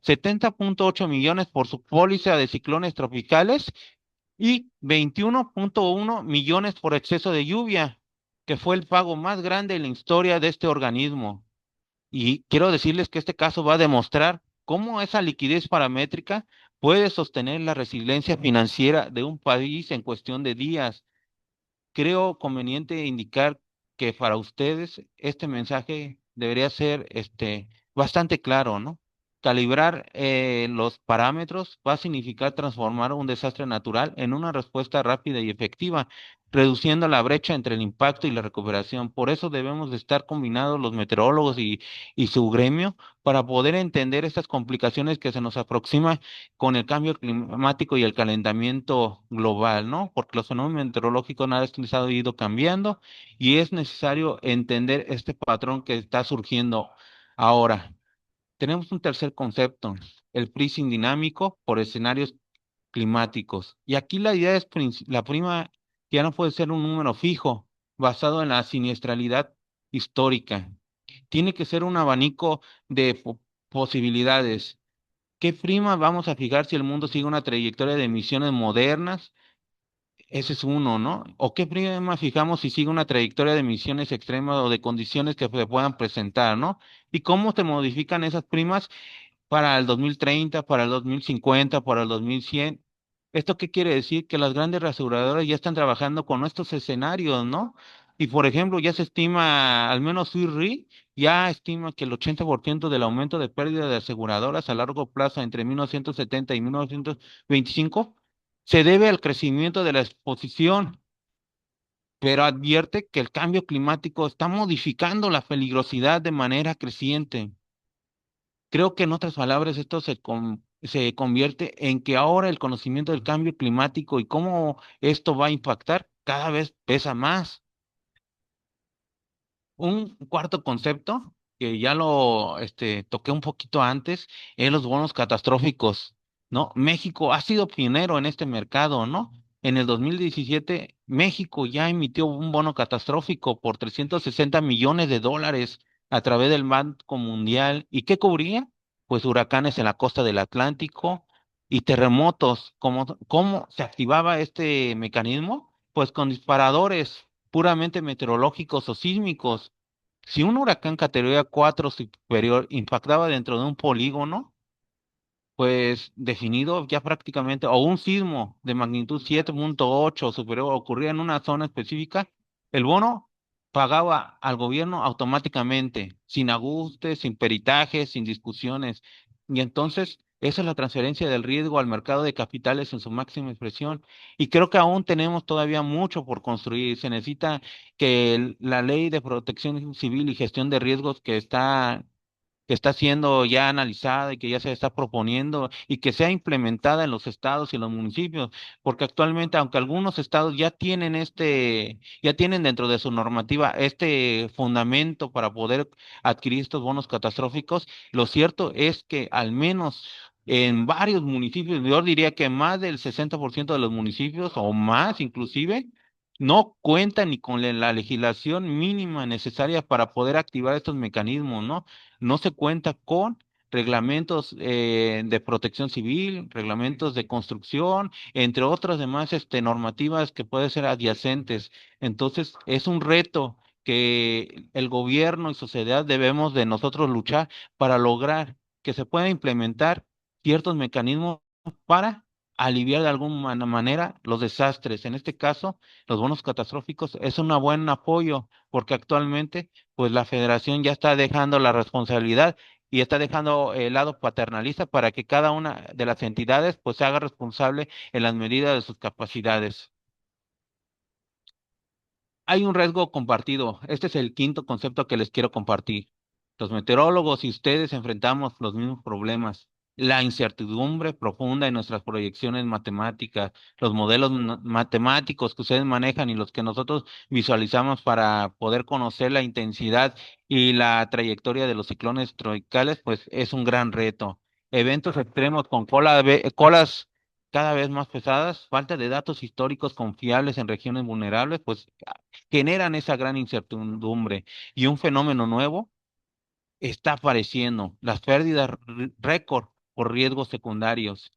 70.8 millones por su póliza de ciclones tropicales y 21.1 millones por exceso de lluvia, que fue el pago más grande en la historia de este organismo. Y quiero decirles que este caso va a demostrar cómo esa liquidez paramétrica puede sostener la resiliencia financiera de un país en cuestión de días. Creo conveniente indicar que para ustedes este mensaje debería ser bastante claro, ¿no? Calibrar los parámetros va a significar transformar un desastre natural en una respuesta rápida y efectiva, reduciendo la brecha entre el impacto y la recuperación. Por eso debemos de estar combinados los meteorólogos y su gremio para poder entender estas complicaciones que se nos aproximan con el cambio climático y el calentamiento global, ¿no? Porque los fenómenos meteorológicos nada han ido cambiando y es necesario entender este patrón que está surgiendo ahora. Tenemos un tercer concepto, el pricing dinámico por escenarios climáticos. Y aquí la idea es la prima ya no puede ser un número fijo basado en la siniestralidad histórica. Tiene que ser un abanico de posibilidades. ¿Qué prima vamos a fijar si el mundo sigue una trayectoria de emisiones modernas? Ese es uno, ¿no? ¿O qué prima fijamos si sigue una trayectoria de emisiones extremas o de condiciones que se puedan presentar, ¿no? ¿Y cómo se modifican esas primas para el 2030, para el 2050, para el 2100? ¿Esto qué quiere decir? Que las grandes aseguradoras ya están trabajando con estos escenarios, ¿no? Y por ejemplo, ya se estima, al menos Swiss Re ya estima que el 80% del aumento de pérdida de aseguradoras a largo plazo entre 1970 y 1925 se debe al crecimiento de la exposición, pero advierte que el cambio climático está modificando la peligrosidad de manera creciente. Creo que en otras palabras esto se convierte en que ahora el conocimiento del cambio climático y cómo esto va a impactar cada vez pesa más. Un cuarto concepto que ya lo toqué un poquito antes es los bonos catastróficos, ¿no? México ha sido pionero en este mercado, ¿no? En el 2017, México ya emitió un bono catastrófico por 360 millones de dólares a través del Banco Mundial. ¿Y qué cubría? Pues huracanes en la costa del Atlántico y terremotos. ¿Cómo se activaba este mecanismo? Pues con disparadores puramente meteorológicos o sísmicos. Si un huracán categoría 4 superior impactaba dentro de un polígono, pues definido ya prácticamente, o un sismo de magnitud 7.8 superior ocurría en una zona específica, el bono pagaba al gobierno automáticamente, sin ajustes, sin peritajes, sin discusiones. Y entonces, esa es la transferencia del riesgo al mercado de capitales en su máxima expresión. Y creo que aún tenemos todavía mucho por construir. Se necesita que la ley de protección civil y gestión de riesgos que está siendo ya analizada y que ya se está proponiendo y que sea implementada en los estados y los municipios, porque actualmente, aunque algunos estados ya tienen dentro de su normativa este fundamento para poder adquirir estos bonos catastróficos, lo cierto es que al menos en varios municipios, yo diría que más del 60% de los municipios o más inclusive, no cuentan ni con la legislación mínima necesaria para poder activar estos mecanismos, ¿no? No se cuenta con reglamentos de protección civil, reglamentos de construcción, entre otras demás normativas que pueden ser adyacentes. Entonces, es un reto que el gobierno y sociedad debemos de nosotros luchar para lograr que se pueda implementar ciertos mecanismos para aliviar de alguna manera los desastres. En este caso, los bonos catastróficos es un buen apoyo porque actualmente pues la federación ya está dejando la responsabilidad y está dejando el lado paternalista para que cada una de las entidades pues se haga responsable en las medidas de sus capacidades. Hay un riesgo compartido. Este es el quinto concepto que les quiero compartir. Los meteorólogos y ustedes enfrentamos los mismos problemas. La incertidumbre profunda en nuestras proyecciones matemáticas, los modelos matemáticos que ustedes manejan y los que nosotros visualizamos para poder conocer la intensidad y la trayectoria de los ciclones tropicales, pues es un gran reto. Eventos extremos con colas cada vez más pesadas, falta de datos históricos confiables en regiones vulnerables, pues generan esa gran incertidumbre y un fenómeno nuevo está apareciendo, las pérdidas récord por riesgos secundarios.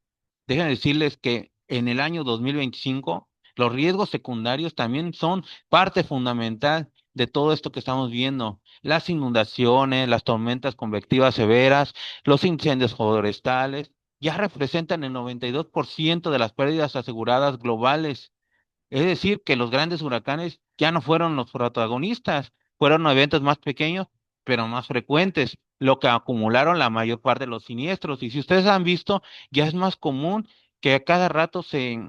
Déjenme decirles que en el año 2025 los riesgos secundarios también son parte fundamental de todo esto que estamos viendo. Las inundaciones, las tormentas convectivas severas, los incendios forestales, ya representan el 92% de las pérdidas aseguradas globales. Es decir, que los grandes huracanes ya no fueron los protagonistas, fueron eventos más pequeños, pero más frecuentes, lo que acumularon la mayor parte de los siniestros. Y si ustedes han visto, ya es más común que a cada rato se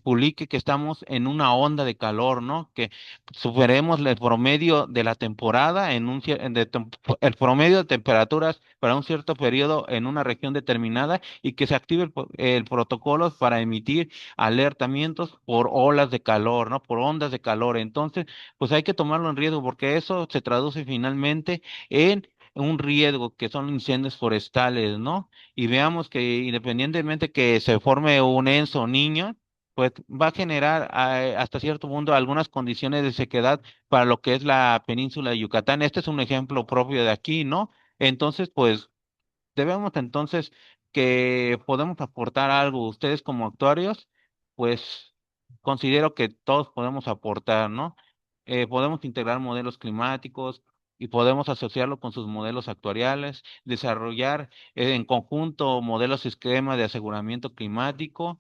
publique que estamos en una onda de calor, ¿no? Que superemos el promedio de la temporada el promedio de temperaturas para un cierto periodo en una región determinada y que se active el protocolo para emitir alertamientos por olas de calor, ¿no? Por ondas de calor. Entonces, pues hay que tomarlo en riesgo porque eso se traduce finalmente en un riesgo que son incendios forestales, ¿no? Y veamos que independientemente que se forme un ENSO niño, pues va a generar hasta cierto punto algunas condiciones de sequedad para lo que es la península de Yucatán. Este es un ejemplo propio de aquí, ¿no? Entonces, pues debemos entonces que podemos aportar algo. Ustedes como actuarios, pues considero que todos podemos aportar, ¿no? Podemos integrar modelos climáticos y podemos asociarlo con sus modelos actuariales, desarrollar en conjunto modelos esquema de aseguramiento climático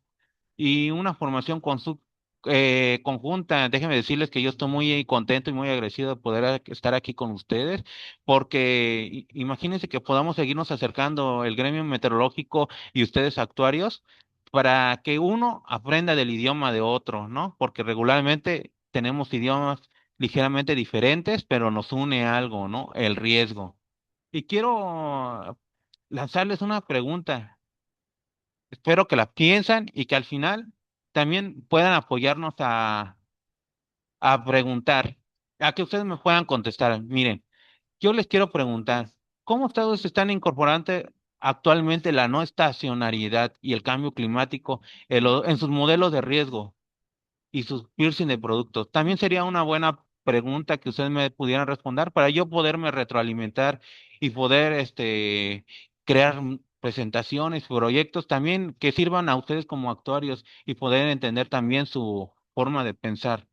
y una formación conjunta. Déjenme decirles que yo estoy muy contento y muy agradecido de poder estar aquí con ustedes, porque imagínense que podamos seguirnos acercando el gremio meteorológico y ustedes actuarios para que uno aprenda del idioma de otro, ¿no? Porque regularmente tenemos idiomas ligeramente diferentes, pero nos une algo, ¿no? El riesgo. Y quiero lanzarles una pregunta. Espero que la piensan y que al final también puedan apoyarnos a preguntar, a que ustedes me puedan contestar. Miren, yo les quiero preguntar, ¿cómo ustedes están incorporando actualmente la no estacionariedad y el cambio climático en sus modelos de riesgo y sus piercing de productos? También sería una buena pregunta que ustedes me pudieran responder para yo poderme retroalimentar y poder crear presentaciones, proyectos también que sirvan a ustedes como actuarios y poder entender también su forma de pensar.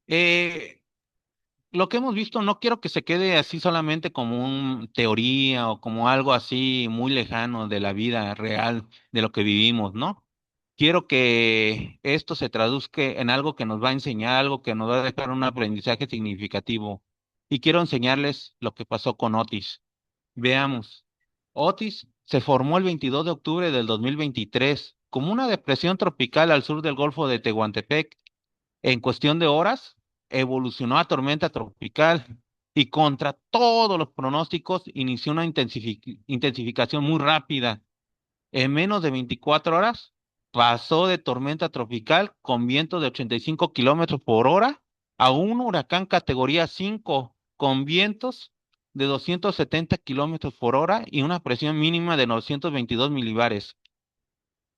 Eh, lo que hemos visto no quiero que se quede así solamente como una teoría o como algo así muy lejano de la vida real, de lo que vivimos, ¿no? Quiero que esto se traduzca en algo que nos va a enseñar, algo que nos va a dejar un aprendizaje significativo. Y quiero enseñarles lo que pasó con Otis. Veamos. Otis se formó el 22 de octubre del 2023 como una depresión tropical al sur del Golfo de Tehuantepec. En cuestión de horas, evolucionó a tormenta tropical y contra todos los pronósticos inició una intensificación muy rápida. En menos de 24 horas pasó de tormenta tropical con vientos de 85 kilómetros por hora a un huracán categoría 5 con vientos de 270 kilómetros por hora y una presión mínima de 922 milibares.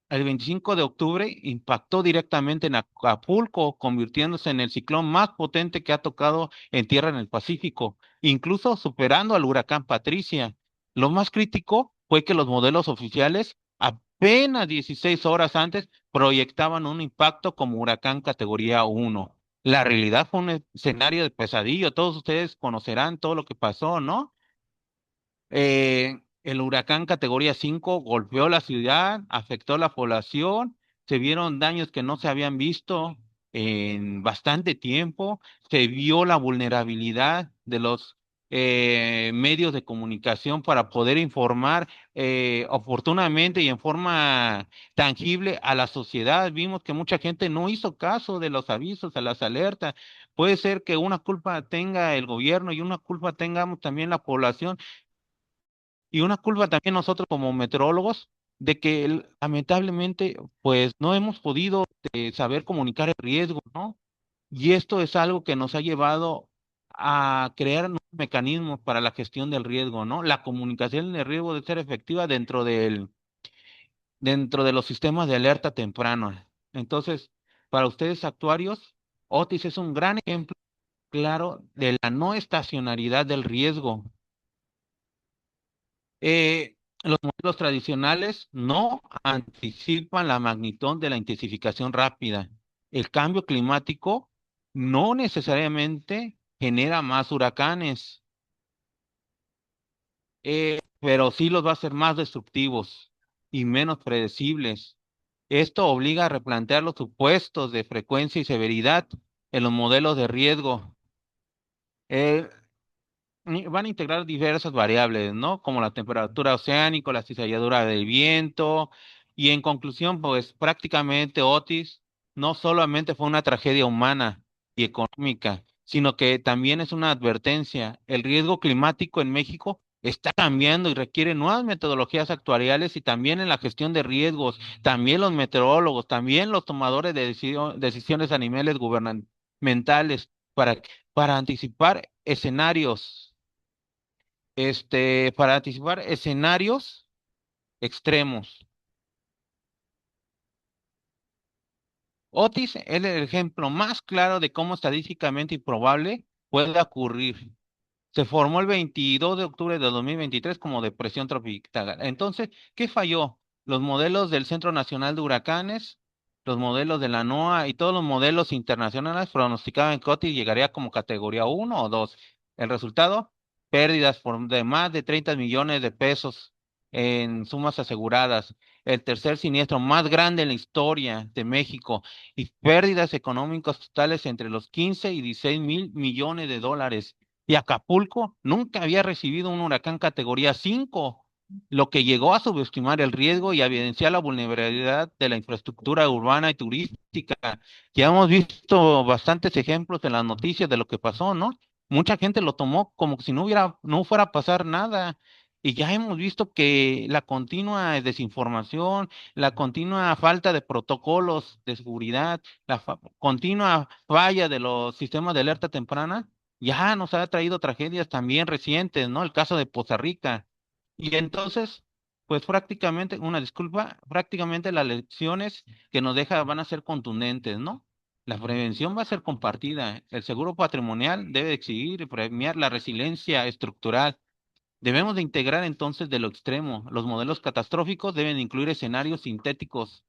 El 25 de octubre impactó directamente en Acapulco, convirtiéndose en el ciclón más potente que ha tocado en tierra en el Pacífico, incluso superando al huracán Patricia. Lo más crítico fue que los modelos oficiales apenas 16 horas antes proyectaban un impacto como huracán categoría 1. La realidad fue un escenario de pesadillo. Todos ustedes conocerán todo lo que pasó, ¿no? El huracán categoría 5 golpeó la ciudad, afectó a la población, se vieron daños que no se habían visto en bastante tiempo, se vio la vulnerabilidad de los medios de comunicación para poder informar oportunamente y en forma tangible a la sociedad. Vimos que mucha gente no hizo caso de los avisos, a las alertas. Puede ser que una culpa tenga el gobierno y una culpa tengamos también la población y una culpa también nosotros como meteorólogos de que lamentablemente pues no hemos podido saber comunicar el riesgo, ¿no? Y esto es algo que nos ha llevado a crear nuevos mecanismos para la gestión del riesgo, ¿no? La comunicación del riesgo debe ser efectiva dentro de los sistemas de alerta temprana. Entonces, para ustedes actuarios, Otis es un gran ejemplo claro de la no estacionalidad del riesgo. Los modelos tradicionales no anticipan la magnitud de la intensificación rápida. El cambio climático no necesariamente genera más huracanes, pero sí los va a hacer más destructivos y menos predecibles. Esto obliga a replantear los supuestos de frecuencia y severidad en los modelos de riesgo. Eh, Van a integrar diversas variables, ¿no? Como la temperatura oceánica, la cizalladura del viento, y en conclusión, pues prácticamente Otis no solamente fue una tragedia humana y económica, sino que también es una advertencia. El riesgo climático en México está cambiando y requiere nuevas metodologías actuariales y también en la gestión de riesgos, también los meteorólogos, también los tomadores de decisiones a niveles gubernamentales para, para anticipar escenarios para anticipar escenarios extremos. Otis es el ejemplo más claro de cómo estadísticamente improbable puede ocurrir. Se formó el 22 de octubre de 2023 como depresión tropical. Entonces, ¿qué falló? Los modelos del Centro Nacional de Huracanes, los modelos de la NOAA y todos los modelos internacionales pronosticaban que Otis llegaría como categoría 1 o 2. El resultado, pérdidas de más de 30 millones de pesos en sumas aseguradas. El tercer siniestro más grande en la historia de México y pérdidas económicas totales entre los 15 y 16 mil millones de dólares. Y Acapulco nunca había recibido un huracán categoría 5, lo que llegó a subestimar el riesgo y a evidenciar la vulnerabilidad de la infraestructura urbana y turística. Ya hemos visto bastantes ejemplos en las noticias de lo que pasó, ¿no? Mucha gente lo tomó como si no fuera a pasar nada. Y ya hemos visto que la continua desinformación, la continua falta de protocolos de seguridad, la continua falla de los sistemas de alerta temprana ya nos ha traído tragedias también recientes, ¿no? El caso de Poza Rica. Y entonces, pues prácticamente, una disculpa, prácticamente las lecciones que nos deja van a ser contundentes, ¿no? La prevención va a ser compartida. El seguro patrimonial debe exigir y premiar la resiliencia estructural. Debemos de integrar entonces de lo extremo. Los modelos catastróficos deben incluir escenarios sintéticos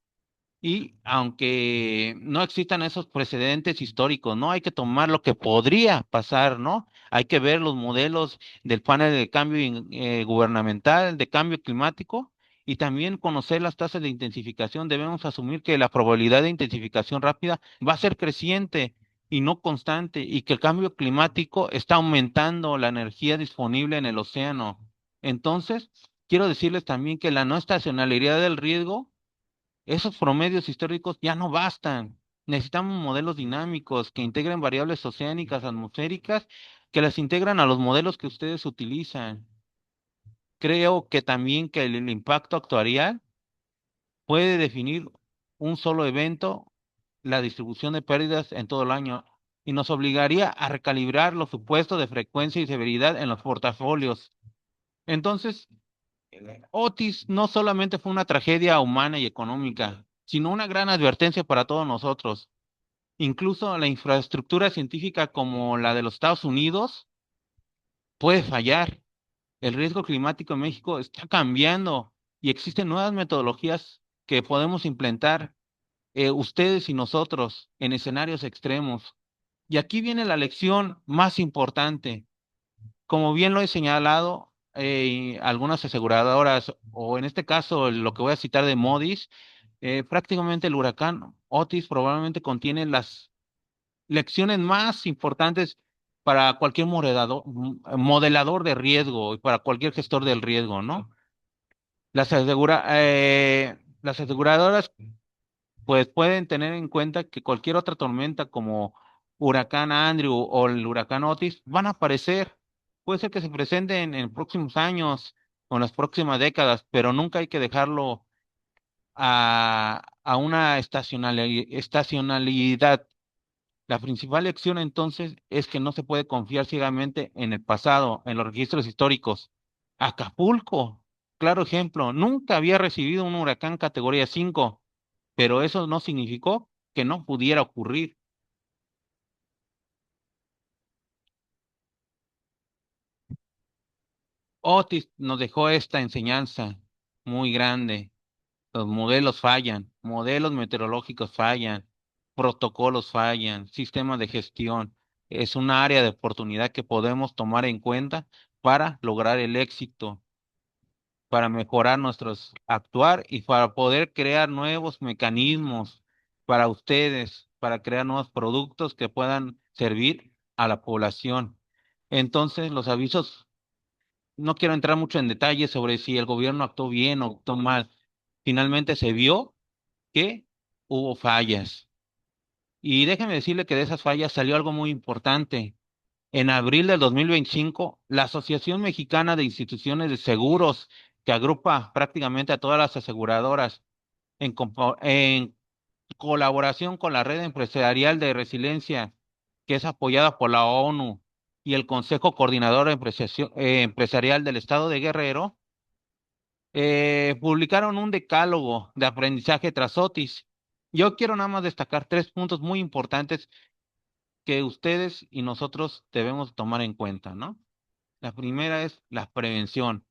y aunque no existan esos precedentes históricos, ¿no? Hay que tomar lo que podría pasar, ¿no? Hay que ver los modelos del panel de cambio gubernamental, de cambio climático, y también conocer las tasas de intensificación. Debemos asumir que la probabilidad de intensificación rápida va a ser creciente y no constante, y que el cambio climático está aumentando la energía disponible en el océano. Entonces, quiero decirles también que la no estacionalidad del riesgo esos promedios históricos ya no bastan. Necesitamos modelos dinámicos que integren variables oceánicas, atmosféricas, que las integran a los modelos que ustedes utilizan. Creo que también que el impacto actuarial puede definir un solo evento, la distribución de pérdidas en todo el año, y nos obligaría a recalibrar los supuestos de frecuencia y severidad en los portafolios. Entonces, Otis no solamente fue una tragedia humana y económica, sino una gran advertencia para todos nosotros. Incluso la infraestructura científica como la de los Estados Unidos puede fallar. El riesgo climático en México está cambiando y existen nuevas metodologías que podemos implementar ustedes y nosotros en escenarios extremos. Y aquí viene la lección más importante. Como bien lo he señalado, algunas aseguradoras, o en este caso lo que voy a citar de Modis, prácticamente el huracán Otis probablemente contiene las lecciones más importantes para cualquier modelador de riesgo y para cualquier gestor del riesgo, ¿no? Las aseguradoras pues pueden tener en cuenta que cualquier otra tormenta como huracán Andrew o el huracán Otis van a aparecer. Puede ser que se presenten en próximos años o en las próximas décadas, pero nunca hay que dejarlo a una estacionalidad. La principal lección entonces es que no se puede confiar ciegamente en el pasado, en los registros históricos. Acapulco, claro ejemplo, nunca había recibido un huracán categoría 5, pero eso no significó que no pudiera ocurrir. Otis nos dejó esta enseñanza muy grande. Los modelos fallan, modelos meteorológicos fallan, protocolos fallan, sistemas de gestión. Es un área de oportunidad que podemos tomar en cuenta para lograr el éxito, para mejorar nuestros actuar y para poder crear nuevos mecanismos para ustedes, para crear nuevos productos que puedan servir a la población. Entonces, los avisos, no quiero entrar mucho en detalle sobre si el gobierno actuó bien o actuó mal. Finalmente se vio que hubo fallas. Y déjeme decirle que de esas fallas salió algo muy importante. En abril del 2025, la Asociación Mexicana de Instituciones de Seguros, que agrupa prácticamente a todas las aseguradoras, en colaboración con la Red Empresarial de Resiliencia, que es apoyada por la ONU, y el Consejo Coordinador Empresarial del Estado de Guerrero, publicaron un decálogo de aprendizaje tras Otis. Yo quiero nada más destacar tres puntos muy importantes que ustedes y nosotros debemos tomar en cuenta, ¿no? La primera es la prevención.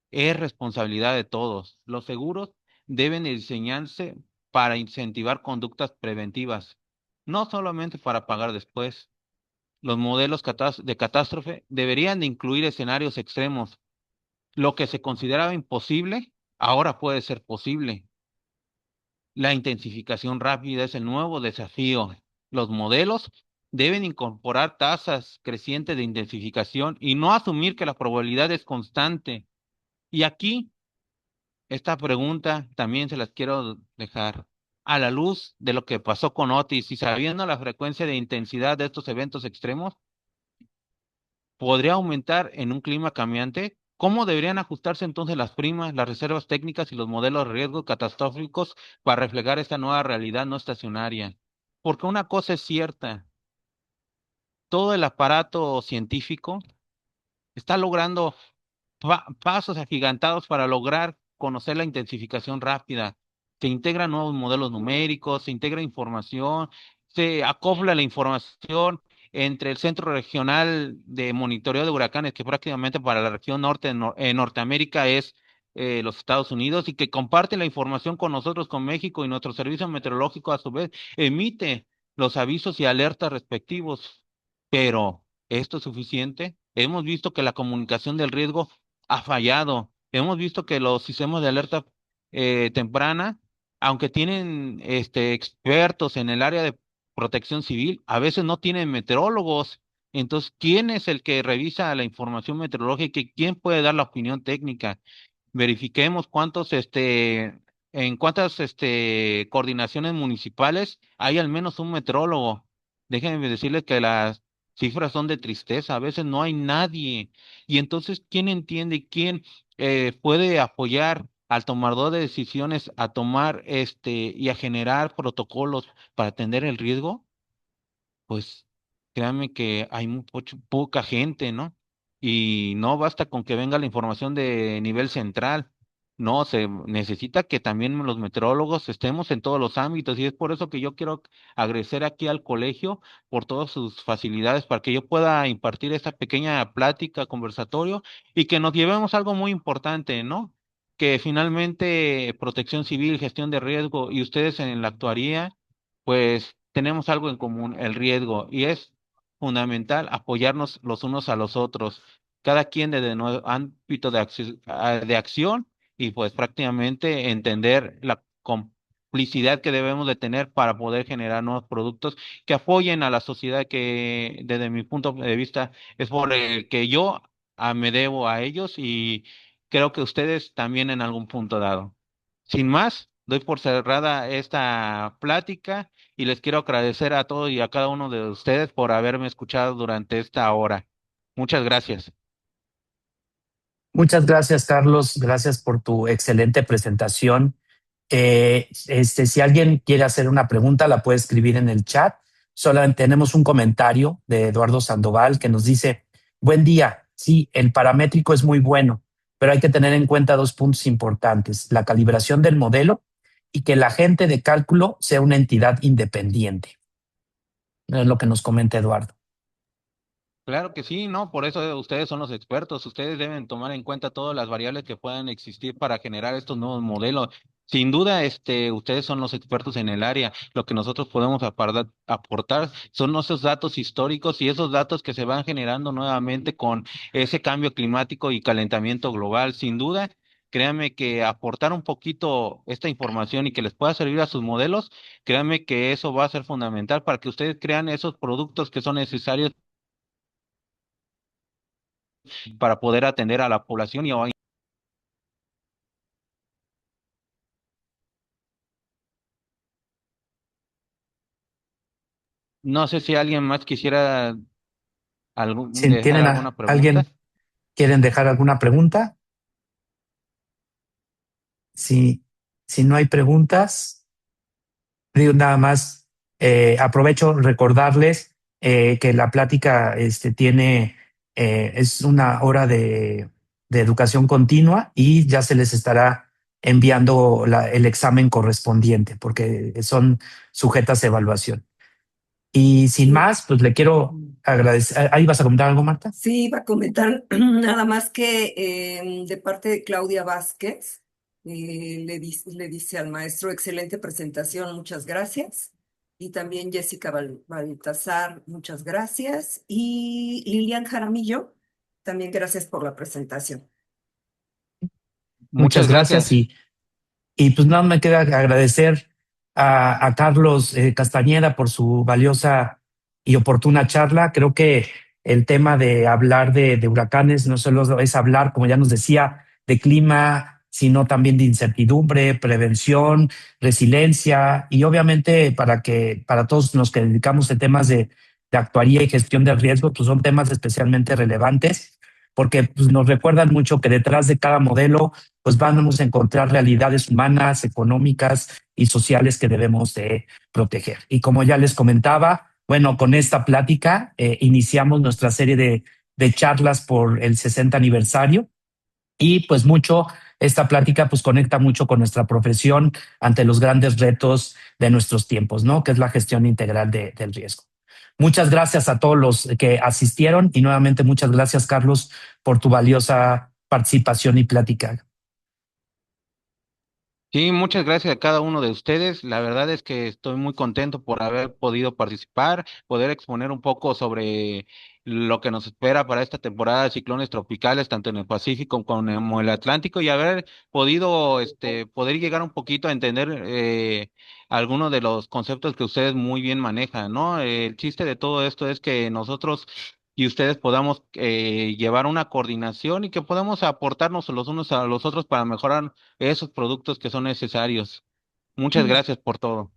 Es responsabilidad de todos. Los seguros deben de diseñarse para incentivar conductas preventivas, no solamente para pagar después. Los modelos de catástrofe deberían de incluir escenarios extremos. Lo que se consideraba imposible, ahora puede ser posible. La intensificación rápida es el nuevo desafío. Los modelos deben incorporar tasas crecientes de intensificación y no asumir que la probabilidad es constante. Y aquí, esta pregunta también se las quiero dejar. A la luz de lo que pasó con Otis y sabiendo la frecuencia de intensidad de estos eventos extremos, ¿podría aumentar en un clima cambiante? ¿Cómo deberían ajustarse entonces las primas, las reservas técnicas y los modelos de riesgo catastróficos para reflejar esta nueva realidad no estacionaria? Porque una cosa es cierta, todo el aparato científico está logrando pasos agigantados para lograr conocer la intensificación rápida. Se integran nuevos modelos numéricos, se integra información, se acopla la información entre el Centro Regional de Monitoreo de Huracanes, que prácticamente para la región norte de Norteamérica es los Estados Unidos, y que comparte la información con nosotros, con México, y nuestro servicio meteorológico a su vez emite los avisos y alertas respectivos. Pero, ¿esto es suficiente? Hemos visto que la comunicación del riesgo ha fallado. Hemos visto que los sistemas de alerta temprana, aunque tienen expertos en el área de protección civil, a veces no tienen meteorólogos. Entonces, ¿quién es el que revisa la información meteorológica y quién puede dar la opinión técnica? Verifiquemos en cuántas coordinaciones municipales hay al menos un metrólogo. Déjenme decirles que las cifras son de tristeza, a veces no hay nadie. Y entonces, ¿quién entiende y quién puede apoyar al tomador de decisiones a tomar y a generar protocolos para atender el riesgo? Pues créanme que hay poca gente, ¿no? Y no basta con que venga la información de nivel central. No, se necesita que también los meteorólogos estemos en todos los ámbitos, y es por eso que yo quiero agradecer aquí al colegio por todas sus facilidades para que yo pueda impartir esta pequeña plática, conversatorio, y que nos llevemos algo muy importante, ¿no? Que finalmente Protección Civil, gestión de riesgo y ustedes en la actuaría, pues tenemos algo en común, el riesgo, y es fundamental apoyarnos los unos a los otros, cada quien desde nuestro ámbito de acción, y pues prácticamente entender multiplicidad que debemos de tener para poder generar nuevos productos que apoyen a la sociedad que desde mi punto de vista es por el que yo me debo a ellos y creo que ustedes también en algún punto dado. Sin más, doy por cerrada esta plática y les quiero agradecer a todos y a cada uno de ustedes por haberme escuchado durante esta hora. Muchas gracias. Muchas gracias, Carlos. Gracias por tu excelente presentación. Si alguien quiere hacer una pregunta, la puede escribir en el chat. Solamente tenemos un comentario de Eduardo Sandoval que nos dice: buen día. Sí, el paramétrico es muy bueno, pero hay que tener en cuenta dos puntos importantes: la calibración del modelo y que el agente de cálculo sea una entidad independiente. Es lo que nos comenta Eduardo. Claro que sí, ¿no? Por eso ustedes son los expertos. Ustedes deben tomar en cuenta todas las variables que puedan existir para generar estos nuevos modelos. Sin duda, ustedes son los expertos en el área. Lo que nosotros podemos aportar son esos datos históricos y esos datos que se van generando nuevamente con ese cambio climático y calentamiento global. Sin duda, créanme que aportar un poquito esta información y que les pueda servir a sus modelos, créanme que eso va a ser fundamental para que ustedes crean esos productos que son necesarios para poder atender a la población y hoy. No sé si alguien más quisiera Si dejar tienen alguna pregunta. alguien, quieren dejar alguna pregunta, si, si no hay preguntas, digo nada más, aprovecho recordarles que la plática es una hora de educación continua y ya se les estará enviando el examen correspondiente porque son sujetas a evaluación. Y sin Sí, más, pues le quiero agradecer. ¿Ahí vas a comentar algo, Marta? sí, iba a comentar nada más que de parte de Claudia Vázquez, le dice al maestro: excelente presentación, muchas gracias. Y también Jessica Baltazar, muchas gracias. Y Lilian Jaramillo, también gracias por la presentación. Muchas Muchas gracias gracias. y pues nada, me queda agradecer a Carlos Castañeda por su valiosa y oportuna charla. Creo que el tema de hablar de huracanes no solo es hablar, como ya nos decía, de clima, sino también de incertidumbre, prevención, resiliencia y obviamente para todos los que dedicamos a temas de actuaría y gestión de riesgo, pues son temas especialmente relevantes porque pues, nos recuerdan mucho que detrás de cada modelo pues vamos a encontrar realidades humanas, económicas y sociales que debemos de proteger. Y como ya les comentaba, bueno, con esta plática iniciamos nuestra serie de charlas por el 60 aniversario y pues esta plática pues conecta mucho con nuestra profesión ante los grandes retos de nuestros tiempos, ¿no? Que es la gestión integral del riesgo. Muchas gracias a todos los que asistieron y nuevamente muchas gracias, Carlos, por tu valiosa participación y plática. Sí, muchas gracias a cada uno de ustedes. La verdad es que estoy muy contento por haber podido participar, poder exponer un poco sobre lo que nos espera para esta temporada de ciclones tropicales, tanto en el Pacífico como en el Atlántico, y haber podido, poder llegar un poquito a entender algunos de los conceptos que ustedes muy bien manejan, ¿no? El chiste de todo esto es que nosotros y ustedes podamos llevar una coordinación y que podamos aportarnos los unos a los otros para mejorar esos productos que son necesarios. Muchas gracias por todo.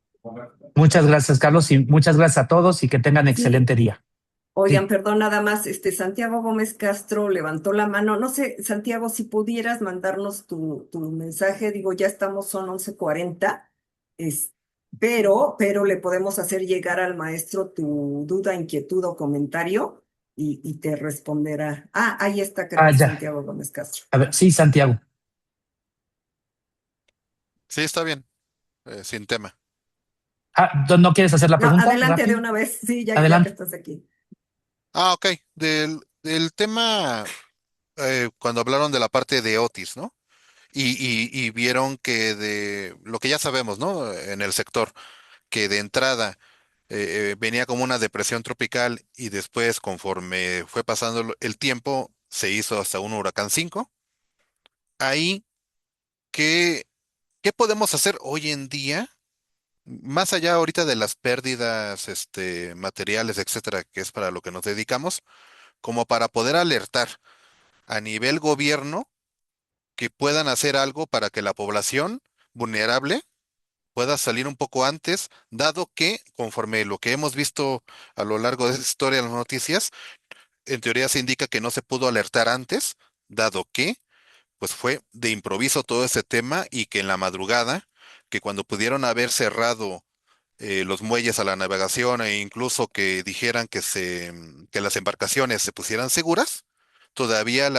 Muchas gracias, Carlos, y muchas gracias a todos y que tengan Sí, excelente día. oigan, Sí. perdón, nada más, Santiago Gómez Castro levantó la mano. No sé, Santiago, si pudieras mandarnos tu mensaje, digo, ya estamos, son 11:40, es, pero le podemos hacer llegar al maestro tu duda, inquietud o comentario y te responderá. Ah, ahí está, creo Ah, que ya. Santiago Gómez Castro. A ver, sí, Santiago. Sí, está bien, sin tema. Ah, ¿no quieres hacer la No, pregunta? adelante de Rápido. una vez, sí, ya que Adelante. estás aquí. Ah, ok. Del tema, cuando hablaron de la parte de Otis, ¿no? Y vieron que de lo que ya sabemos, ¿no? En el sector, que de entrada venía como una depresión tropical y después, conforme fue pasando el tiempo, se hizo hasta un huracán 5. Ahí, ¿qué, qué podemos hacer hoy en día Más allá ahorita de las pérdidas, materiales, etcétera, que es para lo que nos dedicamos, como para poder alertar a nivel gobierno que puedan hacer algo para que la población vulnerable pueda salir un poco antes, dado que, conforme lo que hemos visto a lo largo de esta historia de las noticias, en teoría se indica que no se pudo alertar antes, dado que, pues fue de improviso todo ese tema y que en la madrugada, que cuando pudieron haber cerrado los muelles a la navegación e incluso que dijeran que las embarcaciones se pusieran seguras, todavía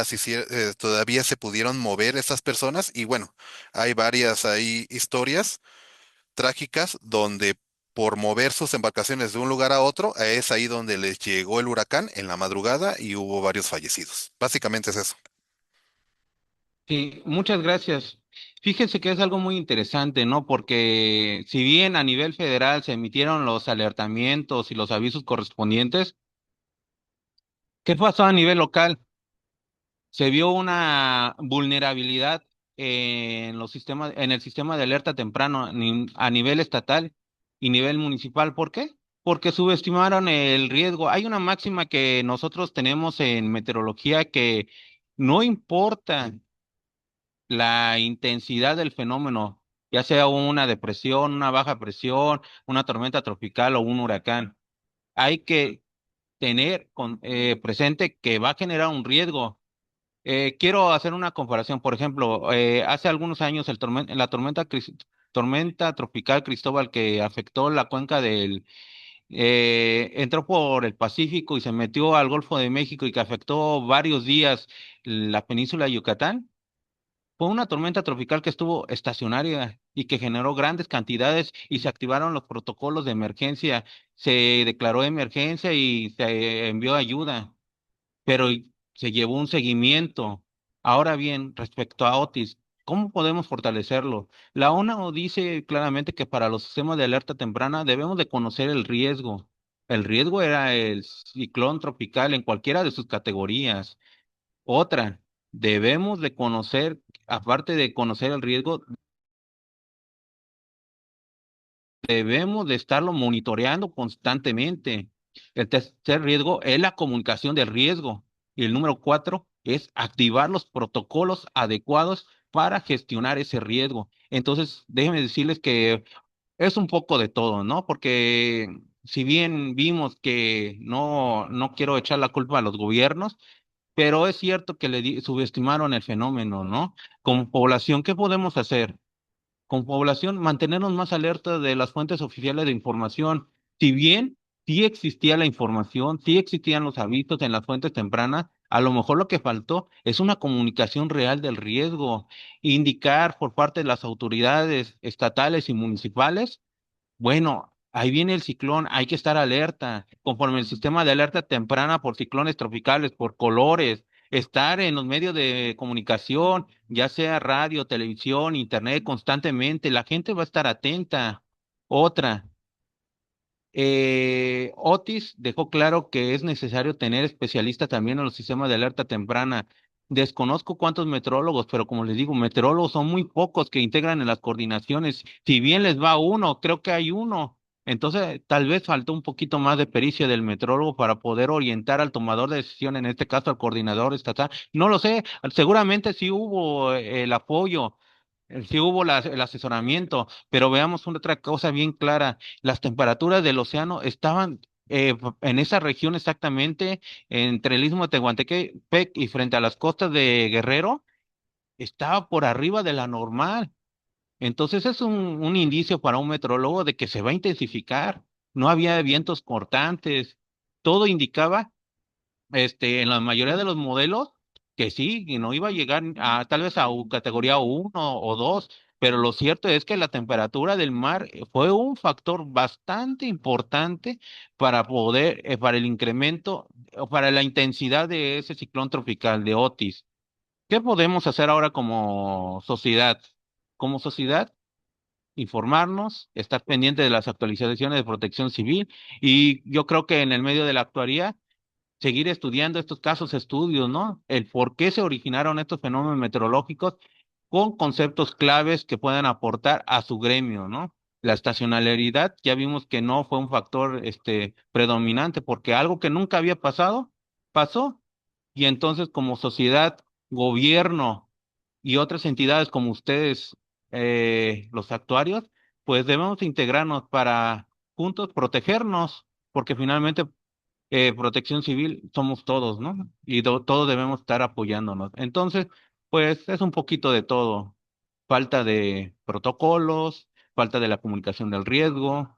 se pudieron mover estas personas y bueno, hay varias ahí historias trágicas donde por mover sus embarcaciones de un lugar a otro, es ahí donde les llegó el huracán en la madrugada y hubo varios fallecidos. Básicamente es eso. Sí, muchas gracias. Fíjese que es algo muy interesante, ¿no? Porque si bien a nivel federal se emitieron los alertamientos y los avisos correspondientes, ¿qué pasó a nivel local? Se vio una vulnerabilidad en los sistemas, en el sistema de alerta temprano a nivel estatal y nivel municipal. ¿Por qué? Porque subestimaron el riesgo. Hay una máxima que nosotros tenemos en meteorología que no importa la intensidad del fenómeno, ya sea una depresión, una baja presión, una tormenta tropical o un huracán. Hay que tener presente que va a generar un riesgo. Quiero hacer una comparación. Por ejemplo, hace algunos años la tormenta tropical Cristóbal que afectó la cuenca entró por el Pacífico y se metió al Golfo de México y que afectó varios días la península de Yucatán. Fue una tormenta tropical que estuvo estacionaria y que generó grandes cantidades y se activaron los protocolos de emergencia. Se declaró emergencia y se envió ayuda, pero se llevó un seguimiento. Ahora bien, respecto a Otis, ¿cómo podemos fortalecerlo? La ONU dice claramente que para los sistemas de alerta temprana debemos de conocer el riesgo. El riesgo era el ciclón tropical en cualquiera de sus categorías. Otra, debemos de conocer, aparte de conocer el riesgo, debemos de estarlo monitoreando constantemente. El tercer riesgo es la comunicación del riesgo. Y el número cuatro es activar los protocolos adecuados para gestionar ese riesgo. Entonces, déjenme decirles que es un poco de todo, ¿no? Porque si bien vimos que no quiero echar la culpa a los gobiernos, pero es cierto que subestimaron el fenómeno, ¿no? Como población, ¿qué podemos hacer? Como población, mantenernos más alerta de las fuentes oficiales de información. Si bien sí existía la información, sí existían los avisos en las fuentes tempranas, a lo mejor lo que faltó es una comunicación real del riesgo, indicar por parte de las autoridades estatales y municipales bueno, ahí viene el ciclón, hay que estar alerta, conforme el sistema de alerta temprana por ciclones tropicales, por colores, estar en los medios de comunicación, ya sea radio, televisión, internet, constantemente, la gente va a estar atenta. Otra, Otis dejó claro que es necesario tener especialistas también en los sistemas de alerta temprana. Desconozco cuántos meteorólogos, pero como les digo, meteorólogos son muy pocos que integran en las coordinaciones. Si bien les va uno, creo que hay uno. Entonces, tal vez faltó un poquito más de pericia del meteorólogo para poder orientar al tomador de decisión, en este caso al coordinador estatal. No lo sé, seguramente sí hubo el apoyo, sí hubo el asesoramiento, pero veamos una otra cosa bien clara. Las temperaturas del océano estaban en esa región exactamente, entre el istmo de Tehuantepec y frente a las costas de Guerrero, estaba por arriba de la normal. Entonces es un indicio para un metrólogo de que se va a intensificar. No había vientos cortantes. Todo indicaba en la mayoría de los modelos, que sí, que no iba a llegar a tal vez a categoría uno o 2, pero lo cierto es que la temperatura del mar fue un factor bastante importante para el incremento, o para la intensidad de ese ciclón tropical de Otis. ¿Qué podemos hacer ahora como sociedad? Como sociedad, informarnos, estar pendiente de las actualizaciones de protección civil y yo creo que en el medio de la actualidad seguir estudiando estos casos estudios, ¿no? El por qué se originaron estos fenómenos meteorológicos con conceptos claves que puedan aportar a su gremio, ¿no? La estacionalidad ya vimos que no fue un factor predominante porque algo que nunca había pasado, pasó. Y entonces como sociedad, gobierno y otras entidades como ustedes, los actuarios, pues debemos integrarnos para juntos protegernos, porque finalmente protección civil somos todos, ¿no? Y todos debemos estar apoyándonos. Entonces, pues es un poquito de todo. Falta de protocolos, falta de la comunicación del riesgo,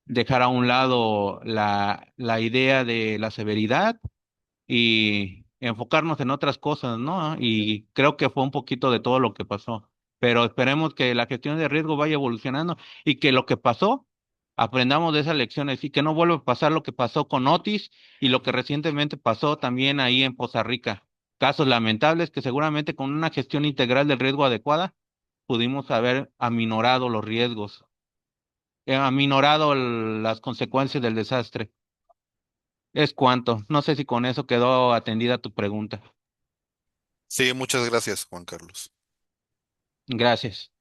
dejar a un lado la idea de la severidad y enfocarnos en otras cosas, ¿no? Y creo que fue un poquito de todo lo que pasó. Pero esperemos que la gestión de riesgo vaya evolucionando y que lo que pasó, aprendamos de esas lecciones y que no vuelva a pasar lo que pasó con Otis y lo que recientemente pasó también ahí en Poza Rica. Casos lamentables que seguramente con una gestión integral del riesgo adecuada pudimos haber aminorado los riesgos, aminorado las consecuencias del desastre. Es cuanto. No sé si con eso quedó atendida tu pregunta. Sí, muchas gracias, Juan Carlos. Gracias.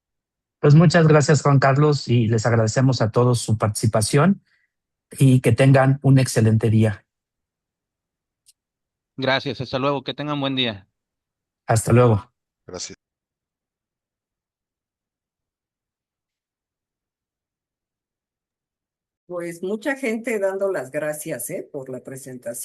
Pues muchas gracias, Juan Carlos, y les agradecemos a todos su participación y que tengan un excelente día. Gracias. Hasta luego. Que tengan buen día. Hasta luego. Gracias. Pues mucha gente dando las gracias, por la presentación.